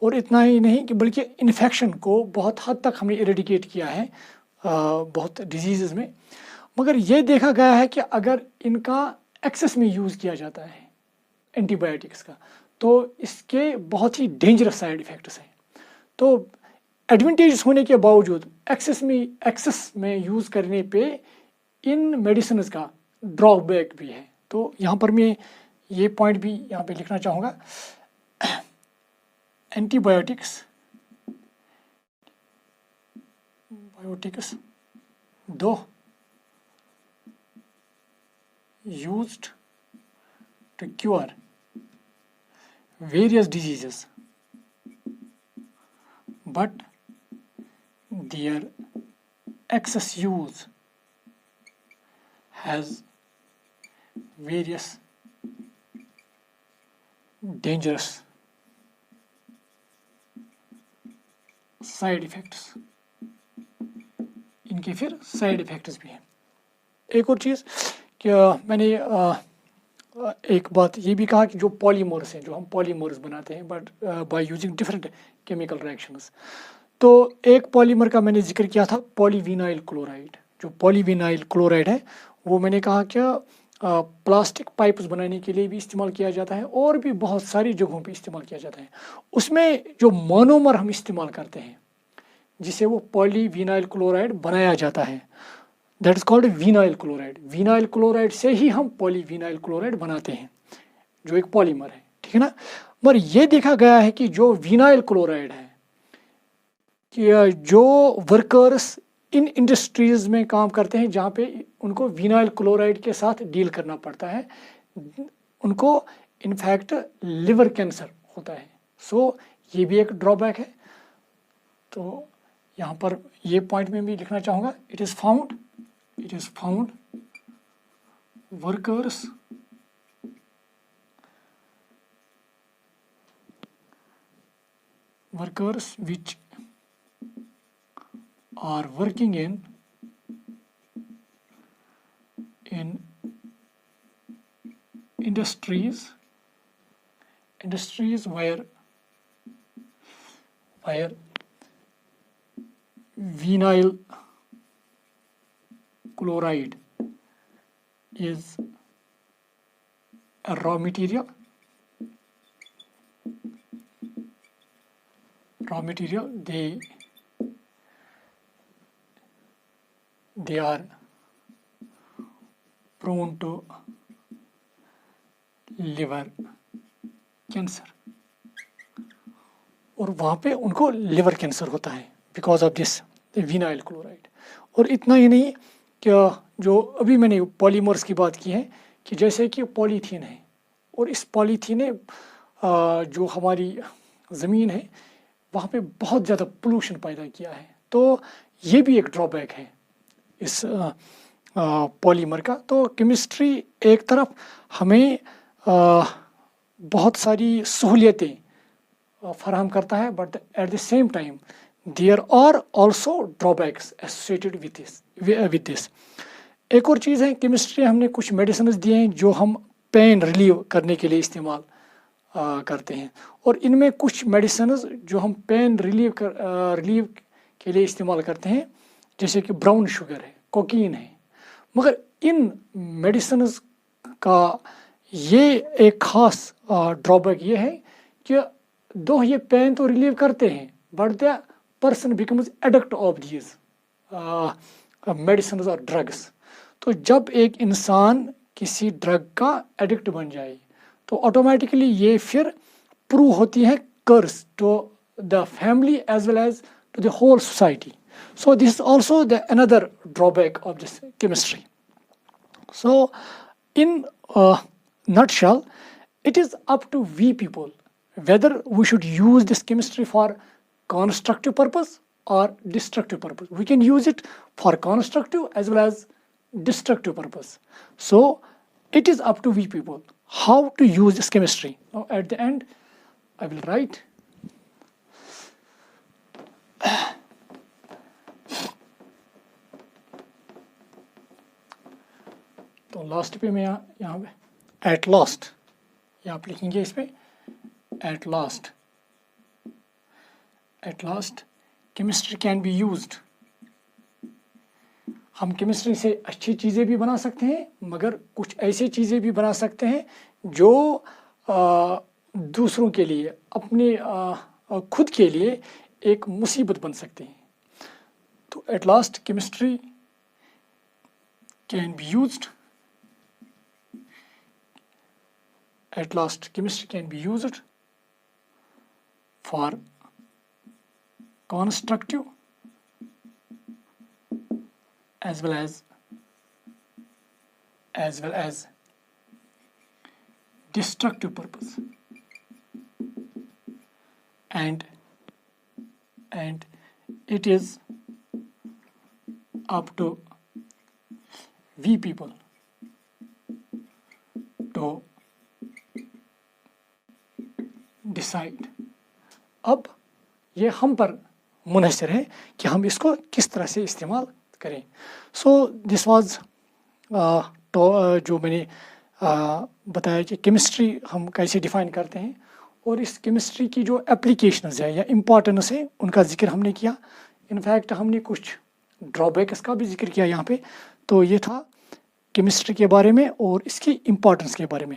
और इतना ही नहीं कि बल्कि इन्फेक्शन को बहुत हद तक हमने इरेडिकेट किया है बहुत डिजीज़ में। मगर ये देखा गया है कि अगर इनका एक्सेस में यूज़ किया जाता है एंटीबायोटिक्स का, तो इसके बहुत ही डेंजरस साइड इफ़ेक्ट्स हैं। तो एडवांटेज होने के बावजूद एक्सेस में यूज़ करने पे इन मेडिसिन का ड्रॉबैक भी है। तो यहाँ पर मैं ये पॉइंट भी यहाँ पे लिखना चाहूँगा। एंटीबायोटिक्स दो used to cure various diseases, but their excess use has various dangerous side effects. इनके फिर साइड इफ़ेक्ट्स भी हैं। एक और चीज़ कि मैंने एक बात ये भी कहा कि जो पॉलीमर्स हैं, जो हम पॉलीमर्स बनाते हैं but by using different chemical reactions, तो एक पॉलीमर का मैंने जिक्र किया था पॉलीविनाइल क्लोराइड। जो पॉलीविनाइल क्लोराइड है वो मैंने कहा क्या प्लास्टिक पाइप्स बनाने के लिए भी इस्तेमाल किया जाता है और भी बहुत सारी जगहों पे इस्तेमाल किया जाता है। उसमें जो मोनोमर हम इस्तेमाल करते हैं जिसे वो पॉलीविनाइल क्लोराइड बनाया जाता है, that is called vinyl chloride. Vinyl chloride से ही हम पॉलीविनाइल क्लोराइड बनाते हैं जो एक पॉलीमर है, ठीक है ना। मगर ये देखा गया है कि जो विनाइल क्लोराइड है कि जो वर्कर्स इन इंडस्ट्रीज में काम करते हैं जहाँ पे उनको विनाइल क्लोराइड के साथ डील करना पड़ता है, उनको इनफैक्ट लिवर कैंसर होता है। सो ये भी एक ड्रॉबैक है। तो यहाँ पर ये पॉइंट में भी लिखना चाहूँगा, it is found workers which are working in industries where vinyl chloride is a raw material, they are prone to liver cancer, और वहाँ पे उनको लिवर कैंसर होता है because of this vinyl chloride. और इतना ही नहीं, क्या जो अभी मैंने पॉलीमर्स की बात की है कि जैसे कि पॉलीथीन है, और इस पॉलीथीन ने जो हमारी ज़मीन है वहाँ पे बहुत ज़्यादा पोल्यूशन पैदा किया है। तो ये भी एक ड्रॉबैक है इस पॉलीमर का। तो केमिस्ट्री एक तरफ हमें बहुत सारी सहूलियतें फराहम करता है, but at the same time there are also drawbacks associated with this. एक और चीज़ है, केमिस्ट्री हमने कुछ मेडिसिन दिए हैं जो हम पेन रिलीव करने के लिए इस्तेमाल करते हैं, और इनमें कुछ मेडिसिन जो हम पेन रिलीव के लिए इस्तेमाल करते हैं जैसे कि ब्राउन शुगर है, कोकीन है। मगर इन मेडिसिन का ये एक ख़ास ड्रॉबैक ये है कि दो ये पेन तो रिलीव करते हैं but the person becomes edict of these medicine और ड्रग्स। तो जब एक इंसान किसी ड्रग का एडिक्ट बन जाए तो ऑटोमेटिकली ये फिर प्रूव होती है curse to the family as well as to the whole society. So this is also the another drawback of this chemistry. So in a nutshell, it is up to we people whether we should use this chemistry for constructive purpose or destructive purpose. We can use it for constructive as well as destructive purpose. So it is up to we people how to use this chemistry. Now at the end, I will write तो last पे मैं यहाँ पे at last, ये आप लिखेंगे इस पे at last chemistry can be used. हम केमिस्ट्री से अच्छी चीज़ें भी बना सकते हैं मगर कुछ ऐसी चीज़ें भी बना सकते हैं जो दूसरों के लिए, अपने खुद के लिए एक मुसीबत बन सकते हैं। तो at last chemistry can be used, at last chemistry can be used for constructive as well as destructive purpose, and it is up to we people to decide. अब ये हम पर मुनहसर है कि हम इसको किस तरह से इस्तेमाल करें। सो दिस वाज जो मैंने बताया कि केमिस्ट्री हम कैसे डिफ़ाइन करते हैं और इस केमिस्ट्री की जो एप्लीकेशंस है या इम्पॉर्टेंस है उनका जिक्र हमने किया। इनफैक्ट हमने कुछ ड्रॉबैक्स का भी जिक्र किया यहाँ पे। तो ये था केमिस्ट्री के बारे में और इसकी इम्पॉर्टेंस के बारे में।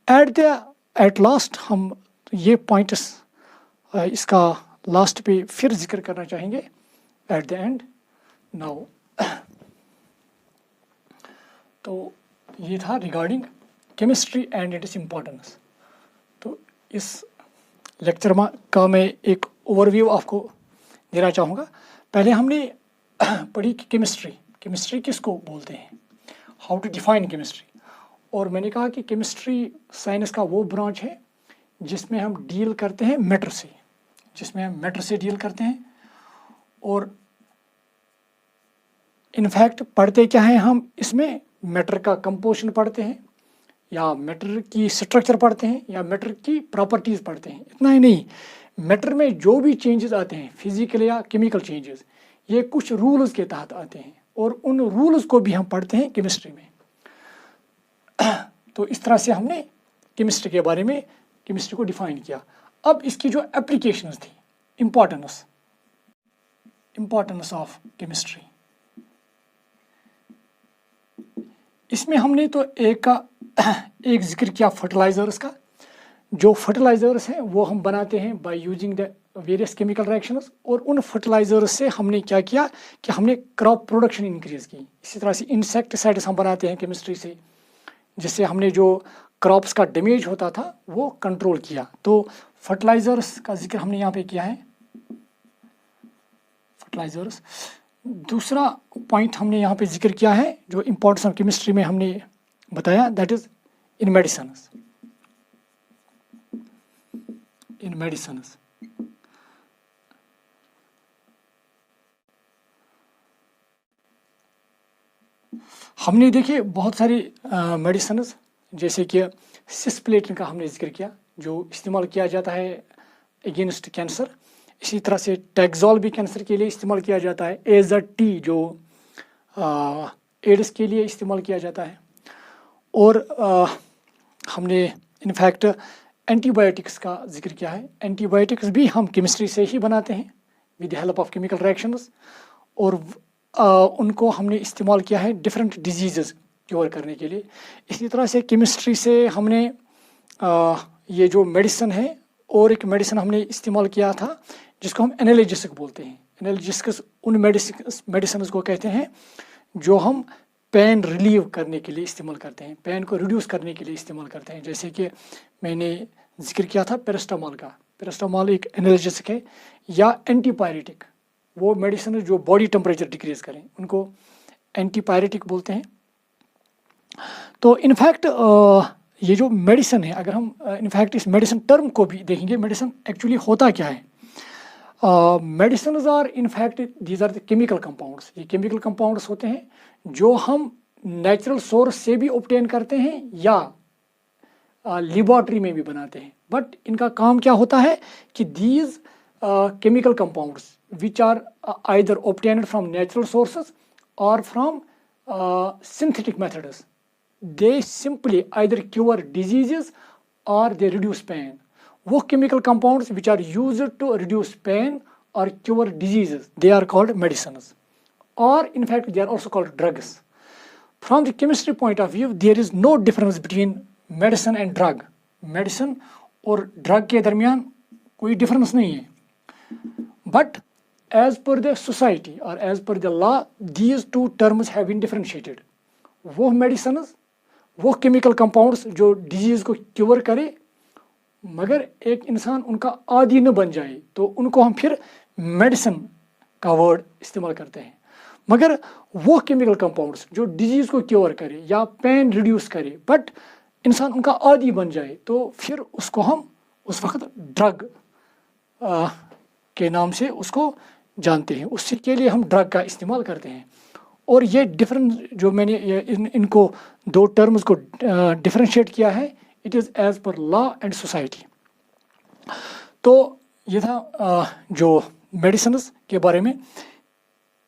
एट लास्ट हम ये पॉइंट्स इसका लास्ट पे फिर जिक्र करना चाहेंगे एट द एंड नाउ। तो ये था regarding chemistry and it's importance. तो इस लेक्चर का मैं एक ओवरव्यू आपको देना चाहूँगा। पहले हमने पढ़ी कि केमिस्ट्री किसको बोलते हैं, हाउ टू डिफाइन केमिस्ट्री। और मैंने कहा कि केमिस्ट्री साइंस का वो ब्रांच है जिसमें हम डील करते हैं मैटर से, डील करते हैं। और इनफैक्ट पढ़ते क्या है हम इसमें, मैटर का कंपोजिशन पढ़ते हैं या मैटर की स्ट्रक्चर पढ़ते हैं या मैटर की प्रॉपर्टीज़ पढ़ते हैं। इतना ही नहीं, मैटर में जो भी चेंजेस आते हैं फिजिकल या केमिकल चेंजेस, ये कुछ रूल्स के तहत आते हैं और उन रूल्स को भी हम पढ़ते हैं केमिस्ट्री में। तो इस तरह से हमने केमिस्ट्री के बारे में केमिस्ट्री को डिफाइन किया। अब इसकी जो एप्लीकेशंस थी, इम्पोर्टेंस ऑफ केमिस्ट्री, इसमें हमने तो एक जिक्र किया फर्टिलाइजर्स का। जो फर्टिलाइजर्स हैं वो हम बनाते हैं by using the various chemical reactions. और उन फर्टिलाइजर्स से हमने क्या किया कि हमने क्रॉप प्रोडक्शन इंक्रीज की। इसी तरह से इंसेक्टिसाइड्स हम बनाते हैं केमिस्ट्री से, जिससे हमने जो क्रॉप्स का डैमेज होता था वो कंट्रोल किया। तो फर्टिलाइजर्स का जिक्र हमने यहाँ पे किया है, फर्टिलाइजर्स। दूसरा पॉइंट हमने यहाँ पे जिक्र किया है जो इम्पोर्टेंस ऑफ केमिस्ट्री में हमने बताया, दैट इज इन मेडिसिन्स। हमने देखिए बहुत सारी मेडिसिन, जैसे कि सिस्प्लेटिन का हमने जिक्र किया जो इस्तेमाल किया जाता है अगेंस्ट कैंसर। इसी तरह से टैक्सोल भी कैंसर के लिए इस्तेमाल किया जाता है। AZT जो एड्स के लिए इस्तेमाल किया जाता है। और हमने इनफैक्ट एंटीबायोटिक्स का जिक्र किया है। एंटीबायोटिक्स भी हम केमिस्ट्री से ही बनाते हैं with the help of chemical reactions. और उनको हमने इस्तेमाल किया है डिफरेंट डिजीज़ क्योर करने के लिए। इसी तरह से केमिस्ट्री से हमने ये जो मेडिसिन है, और एक मेडिसिन हमने इस्तेमाल किया था जिसको हम एनाल्जेसिक बोलते हैं। एनाल्जेसिक्स उन मेडिसिन को कहते हैं जो हम पेन रिलीव करने के लिए इस्तेमाल करते हैं, पेन को रिड्यूस करने के लिए इस्तेमाल करते हैं। जैसे कि मैंने जिक्र किया था पैरास्टामोल का। पैरास्टामोल एक एनाल्जेसिक है। या एंटीपायरेटिक, वो मेडिसिन जो बॉडी टेम्परेचर डिक्रीज करें उनको एंटीपायरेटिक बोलते हैं। तो इनफैक्ट ये जो मेडिसिन है, अगर हम इनफैक्ट इस मेडिसिन टर्म को भी देखेंगे, मेडिसिन एक्चुअली होता क्या है। Medicine are in fact these are the chemical compounds. ये केमिकल कंपाउंड्स होते हैं जो हम नेचुरल सोर्स से भी ऑब्टेन करते हैं या लेबोरेटरी में भी बनाते हैं। बट इनका काम क्या होता है कि these chemical compounds which are either obtained from natural sources or from synthetic methods, they simply either cure diseases or they reduce pain. वो chemical compounds which are used to reduce pain or cure diseases, they are called medicines, or in fact they are also called drugs. From the chemistry point of view, there is no difference between medicine and drug. Medicine और drug के दरमियान कोई difference नहीं है. But as per the society or as per the law, these two terms have been differentiated. वो medicines, वो chemical compounds जो disease को cure करे, मगर एक इंसान उनका आदी न बन जाए तो उनको हम फिर मेडिसिन का वर्ड इस्तेमाल करते हैं। मगर वो केमिकल कंपाउंड्स जो डिजीज़ को क्योर करे या पेन रिड्यूस करे, बट इंसान उनका आदी बन जाए तो फिर उसको हम उस वक्त ड्रग के नाम से उसको जानते हैं। उससे के लिए हम ड्रग का इस्तेमाल करते हैं। और ये डिफरेंट जो मैंने इनको दो टर्म्स को डिफरेंशिएट किया है, it is as per law and society. तो ये था जो मेडिसिन्स के बारे में।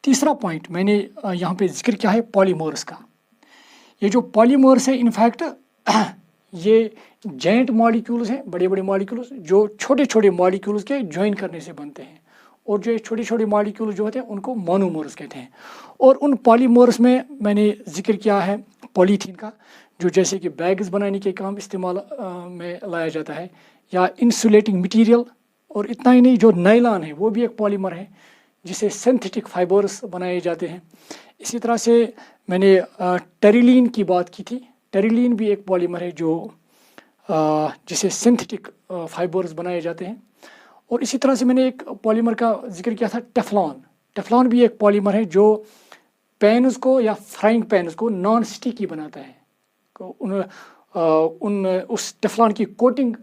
तीसरा पॉइंट मैंने यहाँ पे जिक्र किया है पॉलीमर्स का। ये जो पॉलीमर्स है इनफैक्ट ये जाइंट मॉलिक्यूल्स हैं, बड़े बड़े मॉलिक्यूल्स जो छोटे छोटे मॉलिक्यूल्स के ज्वाइन करने से बनते हैं, और जो छोटे छोटे मॉलिक्यूल्स जो होते हैं उनको मोनोमर्स कहते हैं। और उन पॉलीमर्स में मैंने जिक्र किया है पॉलीथीन का, जो जैसे कि बैग्स बनाने के काम इस्तेमाल में लाया जाता है, या इंसुलेटिंग मटेरियल। और इतना ही नहीं, जो नायलॉन है वो भी एक पॉलीमर है जिसे सिंथेटिक फाइबर्स बनाए जाते हैं। इसी तरह से मैंने टेरिलीन की बात की थी। टेरिलीन भी एक पॉलीमर है जो जिसे सिंथेटिक फाइबर्स बनाए जाते हैं। और इसी तरह से मैंने एक पॉलीमर का जिक्र किया था, टेफ्लॉन। टेफ्लॉन भी एक पॉलीमर है जो पैन्स को या फ्राइंग पैन्स को नॉन स्टिकी बनाता है। उस टेफ्लॉन की कोटिंग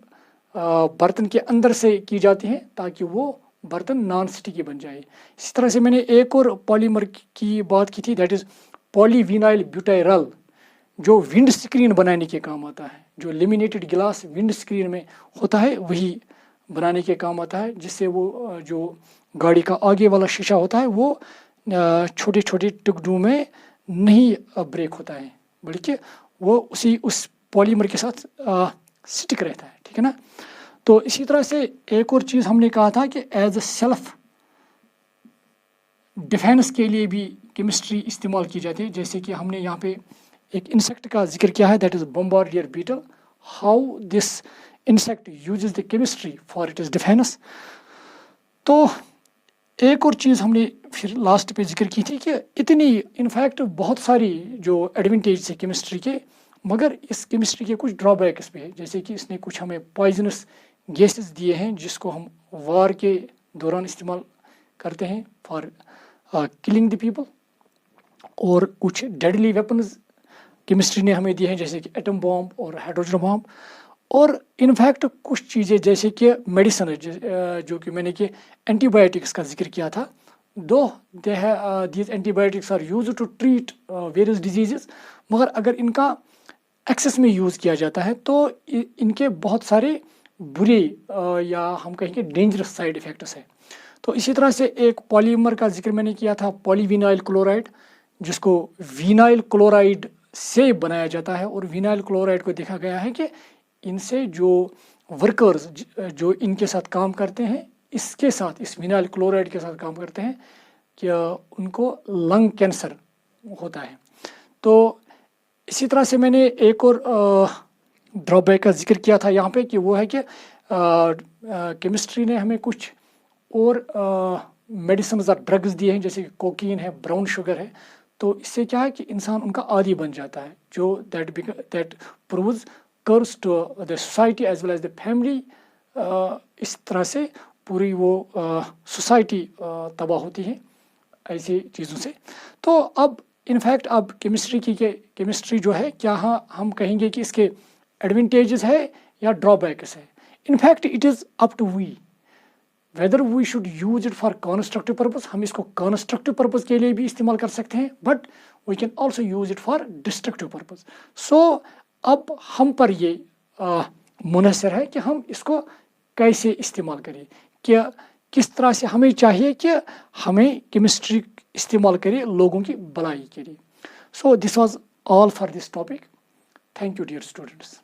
बर्तन के अंदर से की जाती है ताकि वो बर्तन नॉन स्टिकी बन जाए। इसी तरह से मैंने एक और पॉलीमर की बात की थी, दैट इज़ पॉलीविनाइल ब्यूटाइरल, जो विंड स्क्रीन बनाने के काम आता है। जो लेमिनेटेड गिलास विंड स्क्रीन में होता है वही बनाने के काम आता है, जिससे वो जो गाड़ी का आगे वाला शीशा होता है वो छोटे छोटे टुकड़ों में नहीं ब्रेक होता है, बल्कि वो उस पॉलीमर के साथ स्टिक रहता है, ठीक है ना। तो इसी तरह से एक और चीज़ हमने कहा था कि एज अ सेल्फ डिफेंस के लिए भी केमिस्ट्री इस्तेमाल की जाती है। जैसे कि हमने यहाँ पे एक इंसेक्ट का जिक्र किया है, that is bombardier beetle, how this insect uses the chemistry for it is defence. तो एक और चीज़ हमने फिर लास्ट पे जिक्र की थी कि इतनी इनफैक्ट बहुत सारी जो एडवांटेज है केमिस्ट्री के, मगर इस केमिस्ट्री के कुछ ड्रॉबैक्स भी है। जैसे कि इसने कुछ हमें पॉइजनस गैसेस दिए हैं जिसको हम वार के दौरान इस्तेमाल करते हैं फॉर किलिंग द पीपल। और कुछ डेडली वेपन्स केमिस्ट्री ने हमें दिए हैं, जैसे कि एटम बॉम्ब और हाइड्रोजन बॉम्ब। और इनफैक्ट कुछ चीज़ें जैसे कि मेडिसिन जो कि मैंने कि एंटीबायोटिक्स का जिक्र किया था, though these antibiotics are use to treat various diseases, मगर अगर इनका एक्सेस में यूज़ किया जाता है तो इनके बहुत सारे बुरे या हम कहेंगे डेंजरस साइड इफ़ेक्ट्स हैं। तो इसी तरह से एक पॉलीमर का जिक्र मैंने किया था, पॉलीविनाइल क्लोराइड, जिसको विनाइल क्लोराइड से बनाया जाता है। और विनाइल क्लोराइड को देखा गया है कि इनसे जो वर्कर्स जो इनके साथ काम करते हैं, इसके साथ इस विनाइल क्लोराइड के साथ काम करते हैं, कि उनको लंग कैंसर होता है। तो इसी तरह से मैंने एक और ड्रॉबैक का जिक्र किया था यहाँ पे, कि वो है कि केमिस्ट्री ने हमें कुछ और मेडिसिन और ड्रग्स दिए हैं, जैसे कि कोकीन है, ब्राउन शुगर है। तो इससे क्या है कि इंसान उनका आदी बन जाता है, जो that proves curse to the society as well as the family. इस तरह से पूरी वो सोसाइटी तबाह होती है ऐसी चीज़ों से। तो अब इनफैक्ट अब केमिस्ट्री जो है, क्या हम कहेंगे कि इसके एडवांटेजेस है या ड्रॉबैक्स है। In fact it is up to we whether we should use it for constructive purpose. हम इसको कंस्ट्रक्टिव पर्पस के लिए भी इस्तेमाल कर सकते हैं, but we can also use it for destructive purpose. So अब हम पर ये मुनहसर है कि हम इसको कैसे इस्तेमाल करें, क्या किस तरह से हमें चाहिए कि हमें केमिस्ट्री इस्तेमाल करें लोगों की भलाई के लिए। So this was all for this topic. Thank you dear students.